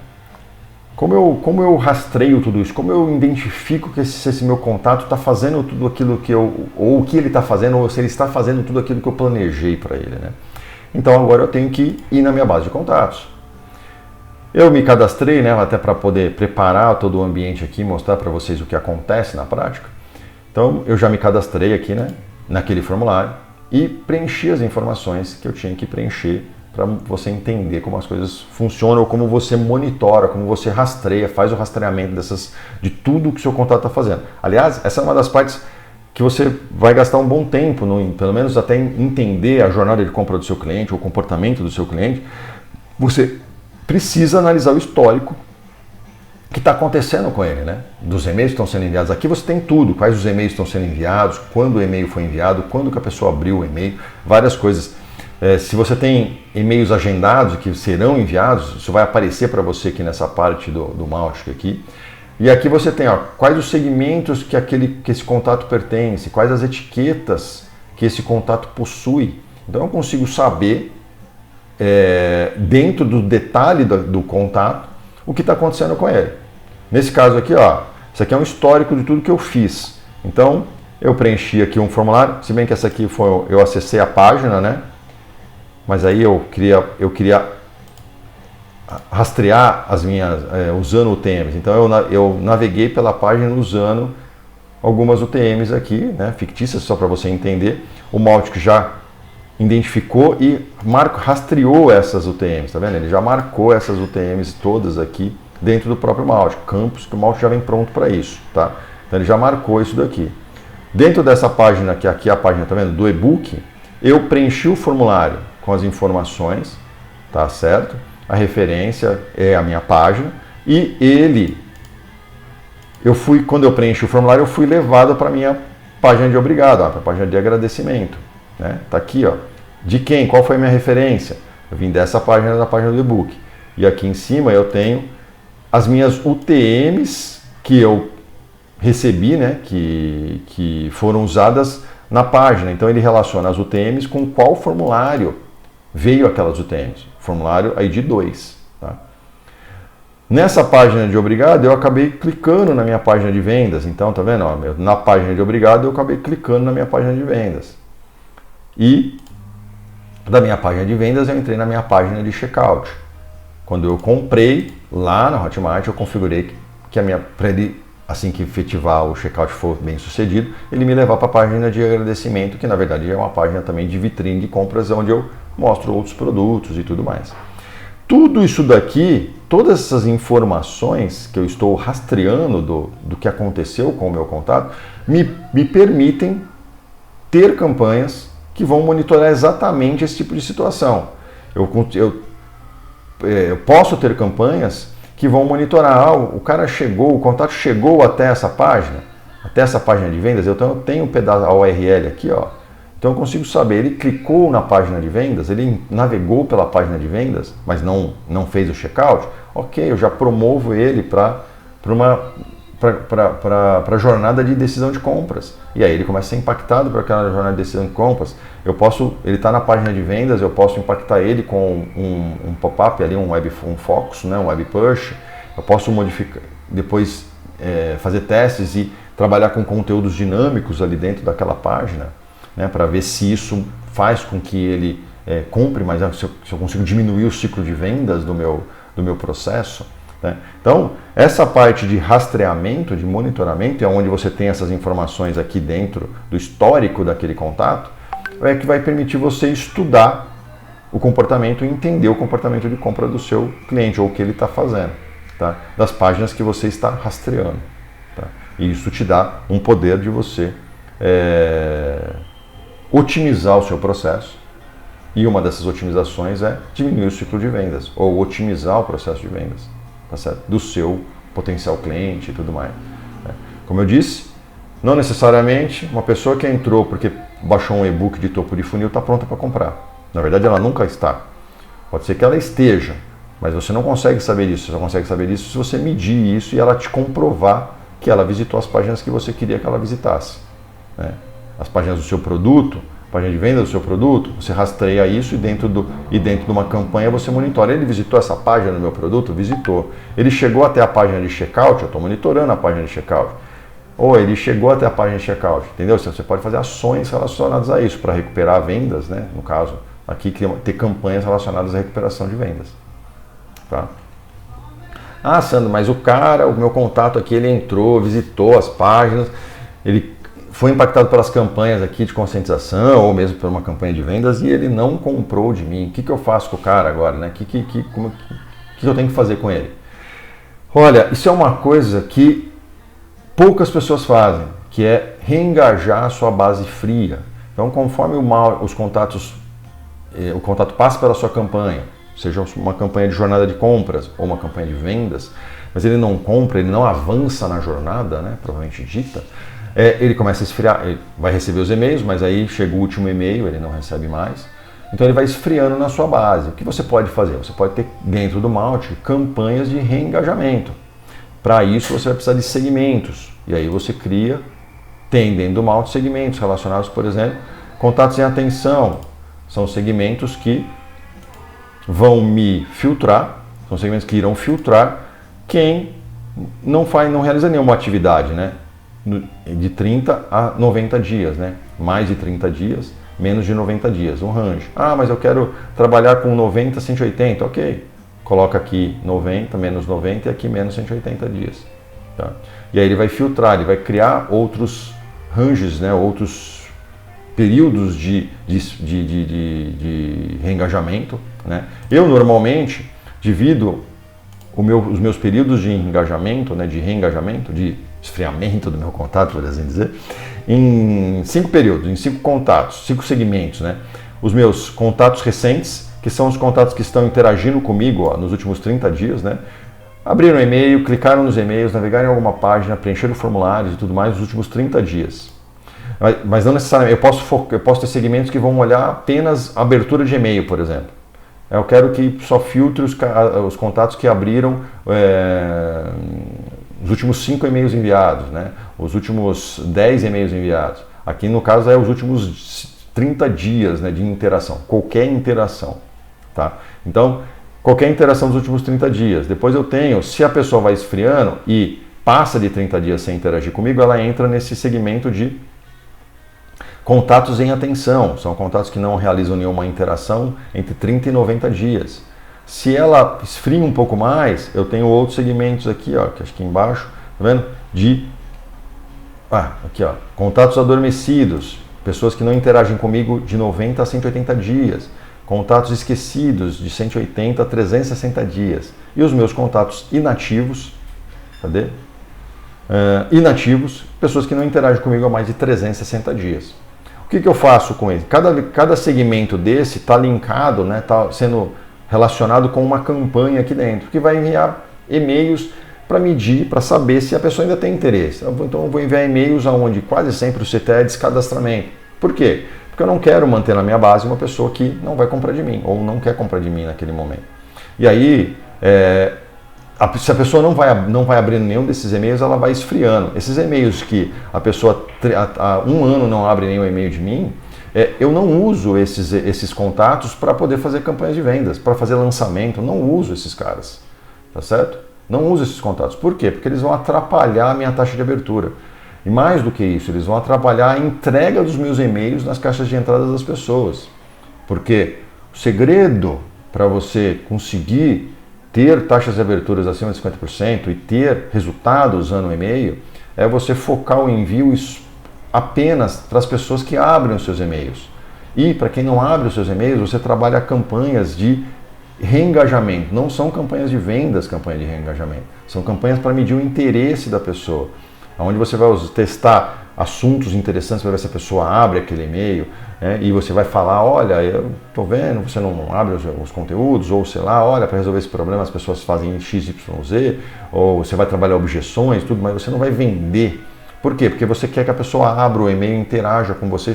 Como eu rastreio tudo isso? Como eu identifico que esse meu contato está fazendo tudo aquilo que ou o que ele está fazendo, ou se ele está fazendo tudo aquilo que eu planejei para ele, né? Então agora eu tenho que ir na minha base de contatos. Eu me cadastrei, né, até para poder preparar todo o ambiente aqui, mostrar para vocês o que acontece na prática. Então eu já me cadastrei aqui, né, naquele formulário e preenchi as informações que eu tinha que preencher para você entender como as coisas funcionam, ou como você monitora, como você rastreia, faz o rastreamento de tudo que o seu contato está fazendo. Aliás, essa é uma das partes que você vai gastar um bom tempo, pelo menos até entender a jornada de compra do seu cliente, o comportamento do seu cliente. Você precisa analisar o histórico que está acontecendo com ele, né? Dos e-mails que estão sendo enviados. Aqui você tem tudo, quais os e-mails estão sendo enviados, quando o e-mail foi enviado, quando que a pessoa abriu o e-mail, várias coisas. Se você tem e-mails agendados que serão enviados, isso vai aparecer para você aqui nessa parte do Mautic aqui. E aqui você tem quais os segmentos que esse contato pertence, quais as etiquetas que esse contato possui. Então eu consigo saber dentro do detalhe do contato, o que está acontecendo com ele. Nesse caso aqui, ó, isso aqui é um histórico de tudo que eu fiz. Então, eu preenchi aqui um formulário, se bem que essa aqui eu acessei a página, né? Mas aí eu queria rastrear as minhas, usando UTMs. Então eu naveguei pela página usando algumas UTMs aqui, né, fictícias, só para você entender. O Mautic já identificou e rastreou essas UTMs, tá vendo? Ele já marcou essas UTMs todas aqui dentro do próprio Mautic, campos que o Mautic já vem pronto para isso, tá? Então ele já marcou isso daqui. Dentro dessa página, que aqui é a página, tá vendo, do e-book, eu preenchi o formulário com as informações, tá certo? A referência é a minha página e quando eu preenchi o formulário, eu fui levado para a minha página de obrigado, para a página de agradecimento, né? Tá aqui, ó. De quem? Qual foi a minha referência? Eu vim dessa página, da página do e-book. E aqui em cima eu tenho as minhas UTMs que eu recebi, né? Que foram usadas na página. Então ele relaciona as UTMs com qual formulário veio aquelas UTMs. Formulário ID 2. Tá? Nessa página de obrigado, eu acabei clicando na minha página de vendas. Então, tá vendo? Ó, na página de obrigado, eu acabei clicando na minha página de vendas. E da minha página de vendas, eu entrei na minha página de checkout. Quando eu comprei lá na Hotmart, eu configurei que para ele, assim que efetivar o checkout for bem sucedido, ele me levar para a página de agradecimento, que na verdade é uma página também de vitrine de compras, onde eu mostro outros produtos e tudo mais. Tudo isso daqui, todas essas informações que eu estou rastreando do que aconteceu com o meu contato, me permitem ter campanhas que vão monitorar exatamente esse tipo de situação. Eu posso ter campanhas que vão monitorar, o cara chegou, o contato chegou até essa página de vendas, então eu tenho um pedaço, a URL aqui, ó. Então eu consigo saber, ele clicou na página de vendas, ele navegou pela página de vendas, mas não fez o checkout, ok, eu já promovo ele para a jornada de decisão de compras. E aí ele começa a ser impactado por aquela jornada de decisão de compras. Ele está na página de vendas, eu posso impactar ele com um pop-up ali, um focus, né, um web push. Eu posso modificar, depois fazer testes e trabalhar com conteúdos dinâmicos ali dentro daquela página, né, para ver se isso faz com que ele compre mais, se eu consigo diminuir o ciclo de vendas do meu processo. Né? Então, essa parte de rastreamento, de monitoramento, é onde você tem essas informações aqui dentro do histórico daquele contato, é que vai permitir você estudar o comportamento e entender o comportamento de compra do seu cliente ou o que ele está fazendo, tá? Das páginas que você está rastreando. Tá? E isso te dá um poder de você otimizar o seu processo. E uma dessas otimizações é diminuir o ciclo de vendas ou otimizar o processo de vendas, tá certo? Do seu potencial cliente e tudo mais. Né? Como eu disse, não necessariamente uma pessoa que entrou porque baixou um e-book de topo de funil está pronta para comprar. Na verdade, ela nunca está. Pode ser que ela esteja, mas você não consegue saber disso. Você só consegue saber disso se você medir isso e ela te comprovar que ela visitou as páginas que você queria que ela visitasse. Né? As páginas do seu produto, página de venda do seu produto, você rastreia isso e dentro de uma campanha você monitora. Ele visitou essa página do meu produto? Visitou. Ele chegou até a página de checkout? Eu estou monitorando a página de checkout. Ou ele chegou até a página de checkout, entendeu? Você pode fazer ações relacionadas a isso, para recuperar vendas, né? No caso, aqui ter campanhas relacionadas à recuperação de vendas. Tá? Ah, Sandro, mas o meu contato aqui, ele entrou, visitou as páginas, ele foi impactado pelas campanhas aqui de conscientização ou mesmo por uma campanha de vendas e ele não comprou de mim. O que eu faço com o cara agora, né? O que eu tenho que fazer com ele? Olha, isso é uma coisa que poucas pessoas fazem, que é reengajar a sua base fria. Então, conforme o contato passa pela sua campanha, seja uma campanha de jornada de compras ou uma campanha de vendas, mas ele não compra, ele não avança na jornada, né, provavelmente dita, ele começa a esfriar, ele vai receber os e-mails, mas aí chega o último e-mail, ele não recebe mais. Então ele vai esfriando na sua base. O que você pode fazer? Você pode ter dentro do Mautic campanhas de reengajamento. Para isso você vai precisar de segmentos. E aí você tem dentro do Mautic segmentos relacionados, por exemplo, contatos em atenção. São segmentos que vão me filtrar, são segmentos que irão filtrar quem não realiza nenhuma atividade, né? De 30 a 90 dias, né? Mais de 30 dias, menos de 90 dias, um range. Ah, mas eu quero trabalhar com 90, 180, ok. Coloca aqui 90, menos 90 e aqui menos 180 dias. Tá? E aí ele vai filtrar, ele vai criar outros ranges, né? Outros períodos de reengajamento, né? Eu normalmente divido os meus períodos de engajamento, né, de reengajamento, de esfriamento do meu contato, por assim dizer, em 5 períodos, em 5 contatos, 5 segmentos, né? Os meus contatos recentes, que são os contatos que estão interagindo comigo ó, nos últimos 30 dias, né? Abriram o e-mail, clicaram nos e-mails, navegaram em alguma página, preencheram formulários e tudo mais nos últimos 30 dias. Mas não necessariamente, eu posso ter segmentos que vão olhar apenas a abertura de e-mail, por exemplo. Eu quero que só filtre os contatos que abriram os últimos 5 e-mails enviados, né? Os últimos 10 e-mails enviados. Aqui no caso é os últimos 30 dias, né, de interação, qualquer interação. Tá? Então, qualquer interação dos últimos 30 dias. Depois eu tenho, se a pessoa vai esfriando e passa de 30 dias sem interagir comigo, ela entra nesse segmento de contatos em atenção. São contatos que não realizam nenhuma interação entre 30 e 90 dias. Se ela esfria um pouco mais, eu tenho outros segmentos aqui, ó, que acho que embaixo, tá vendo? Aqui, ó, contatos adormecidos, pessoas que não interagem comigo de 90 a 180 dias. Contatos esquecidos de 180 a 360 dias. E os meus contatos inativos, cadê? Inativos, pessoas que não interagem comigo há mais de 360 dias. O que eu faço com ele? Cada segmento desse está linkado, né, está sendo relacionado com uma campanha aqui dentro, que vai enviar e-mails para medir, para saber se a pessoa ainda tem interesse. Então eu vou enviar e-mails onde quase sempre o CT é descadastramento. Por quê? Porque eu não quero manter na minha base uma pessoa que não vai comprar de mim, ou não quer comprar de mim naquele momento. E aí, se a pessoa não vai abrindo nenhum desses e-mails, ela vai esfriando. Esses e-mails que a pessoa há um ano não abre nenhum e-mail de mim, eu não uso esses contatos para poder fazer campanhas de vendas, para fazer lançamento, não uso esses caras, tá certo? Não uso esses contatos. Por quê? Porque eles vão atrapalhar a minha taxa de abertura. E mais do que isso, eles vão atrapalhar a entrega dos meus e-mails nas caixas de entrada das pessoas. Porque o segredo para você conseguir ter taxas de aberturas acima de 50% e ter resultados usando o e-mail é você focar o envio apenas para as pessoas que abrem os seus e-mails. E para quem não abre os seus e-mails, você trabalha campanhas de reengajamento. Não são campanhas de vendas, campanha de reengajamento. São campanhas para medir o interesse da pessoa. Onde você vai testar assuntos interessantes para ver se a pessoa abre aquele e-mail, né? E você vai falar, olha, eu estou vendo, você não abre os conteúdos, ou sei lá, olha, para resolver esse problema as pessoas fazem X, Y, Z, ou você vai trabalhar objeções, tudo, mas você não vai vender. Por quê? Porque você quer que a pessoa abra o e-mail e interaja com você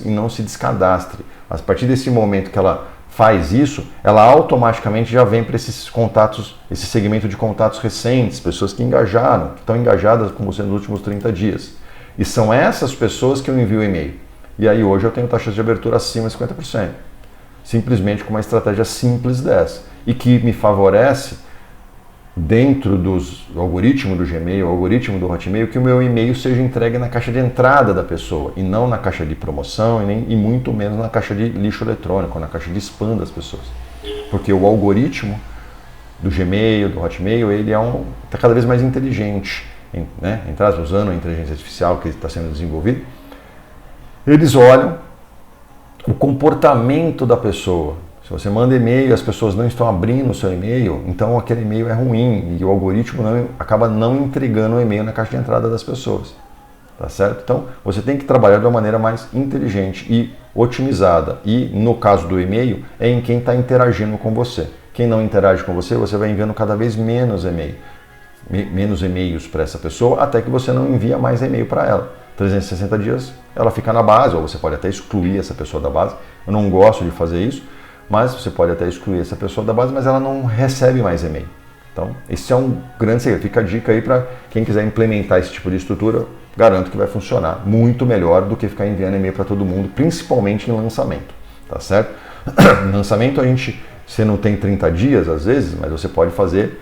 e não se descadastre. A partir desse momento que ela faz isso, ela automaticamente já vem para esses contatos, esse segmento de contatos recentes, pessoas que engajaram, que estão engajadas com você nos últimos 30 dias. E são essas pessoas que eu envio o e-mail. E aí hoje eu tenho taxas de abertura acima de 50%. Simplesmente com uma estratégia simples dessa. E que me favorece, dentro do algoritmo do Gmail, algoritmo do Hotmail, que o meu e-mail seja entregue na caixa de entrada da pessoa e não na caixa de promoção e muito menos na caixa de lixo eletrônico, na caixa de spam das pessoas. Porque o algoritmo do Gmail, do Hotmail, ele está cada vez mais inteligente, né? Usando a inteligência artificial que está sendo desenvolvida. Eles olham o comportamento da pessoa. Se você manda e-mail e as pessoas não estão abrindo o seu e-mail, então aquele e-mail é ruim e o algoritmo acaba não entregando o e-mail na caixa de entrada das pessoas. Tá certo? Então você tem que trabalhar de uma maneira mais inteligente e otimizada. E no caso do e-mail, é em quem está interagindo com você. Quem não interage com você, você vai enviando cada vez menos e-mails para essa pessoa, até que você não envia mais e-mail para ela. 360 dias ela fica na base, ou você pode até excluir essa pessoa da base. Eu não gosto de fazer isso, mas você pode até excluir essa pessoa da base, mas ela não recebe mais e-mail. Então, esse é um grande segredo. Fica a dica aí para quem quiser implementar esse tipo de estrutura, garanto que vai funcionar muito melhor do que ficar enviando e-mail para todo mundo, principalmente em lançamento, tá certo? Em lançamento a gente Você não tem 30 dias às vezes, mas você pode fazer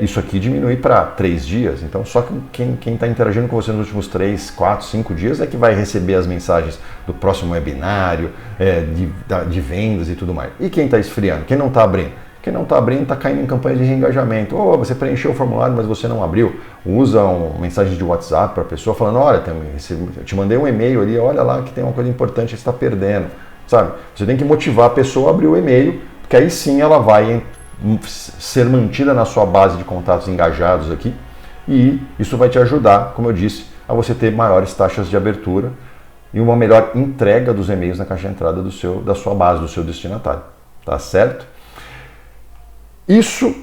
isso aqui diminuir para 3 dias. Então só quem está interagindo com você nos últimos 3, 4, 5 dias é que vai receber as mensagens do próximo webinário, de vendas e tudo mais. E quem está esfriando? Quem não está abrindo? Quem não está abrindo está caindo em campanha de reengajamento. Ou você preencheu o formulário, mas você não abriu. Usa uma mensagem de WhatsApp para a pessoa falando, olha, eu te mandei um e-mail ali, olha lá que tem uma coisa importante que você está perdendo. Sabe? Você tem que motivar a pessoa a abrir o e-mail, porque aí sim ela vai ser mantida na sua base de contatos engajados aqui, e isso vai te ajudar, como eu disse, a você ter maiores taxas de abertura e uma melhor entrega dos e-mails na caixa de entrada da sua base, do seu destinatário. Tá certo? Isso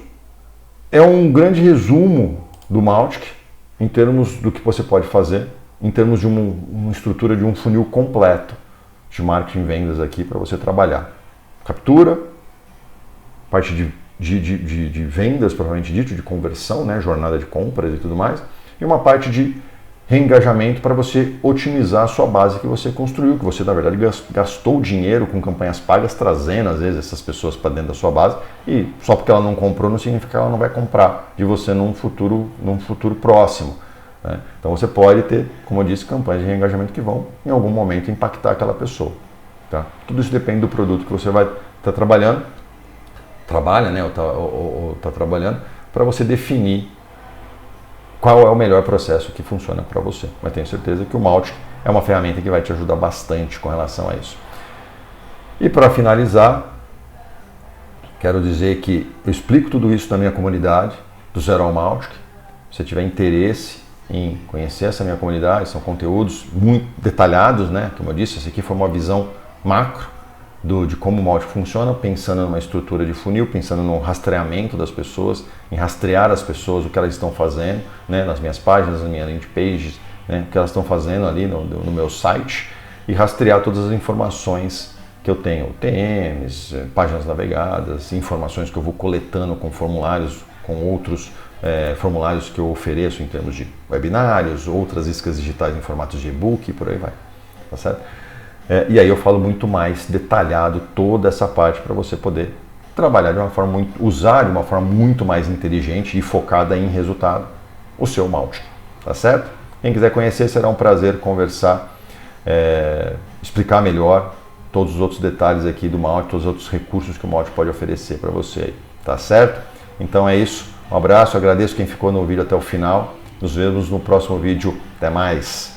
é um grande resumo do Mautic em termos do que você pode fazer, em termos de uma estrutura de um funil completo de marketing e vendas aqui para você trabalhar. Captura, parte de vendas, provavelmente dito, de conversão, né, jornada de compras e tudo mais, e uma parte de reengajamento para você otimizar a sua base que você construiu, que você, na verdade, gastou dinheiro com campanhas pagas, trazendo, às vezes, essas pessoas para dentro da sua base, e só porque ela não comprou não significa que ela não vai comprar de você num futuro próximo. Né? Então você pode ter, como eu disse, campanhas de reengajamento que vão, em algum momento, impactar aquela pessoa. Tá? Tudo isso depende do produto que você vai estar trabalhando, ou está trabalhando, para você definir qual é o melhor processo que funciona para você. Mas tenho certeza que o Mautic é uma ferramenta que vai te ajudar bastante com relação a isso. E para finalizar, quero dizer que eu explico tudo isso na minha comunidade, do Zero ao Mautic. Se você tiver interesse em conhecer essa minha comunidade, são conteúdos muito detalhados, né? Como eu disse, essa aqui foi uma visão macro de como o Mautic funciona, pensando numa estrutura de funil, pensando no rastreamento das pessoas, em rastrear as pessoas, o que elas estão fazendo, né, nas minhas páginas, nas minhas landing pages, né, o que elas estão fazendo ali no meu site, e rastrear todas as informações que eu tenho, TMs, páginas navegadas, informações que eu vou coletando com formulários, com outros formulários que eu ofereço em termos de webinários, outras iscas digitais em formatos de e-book e por aí vai, tá certo? E aí eu falo muito mais detalhado toda essa parte para você poder trabalhar de uma forma usar de uma forma muito mais inteligente e focada em resultado o seu Mautic, tá certo? Quem quiser conhecer, será um prazer conversar, explicar melhor todos os outros detalhes aqui do Mautic, todos os outros recursos que o Mautic pode oferecer para você aí, tá certo? Então é isso, um abraço, agradeço quem ficou no vídeo até o final, nos vemos no próximo vídeo, até mais!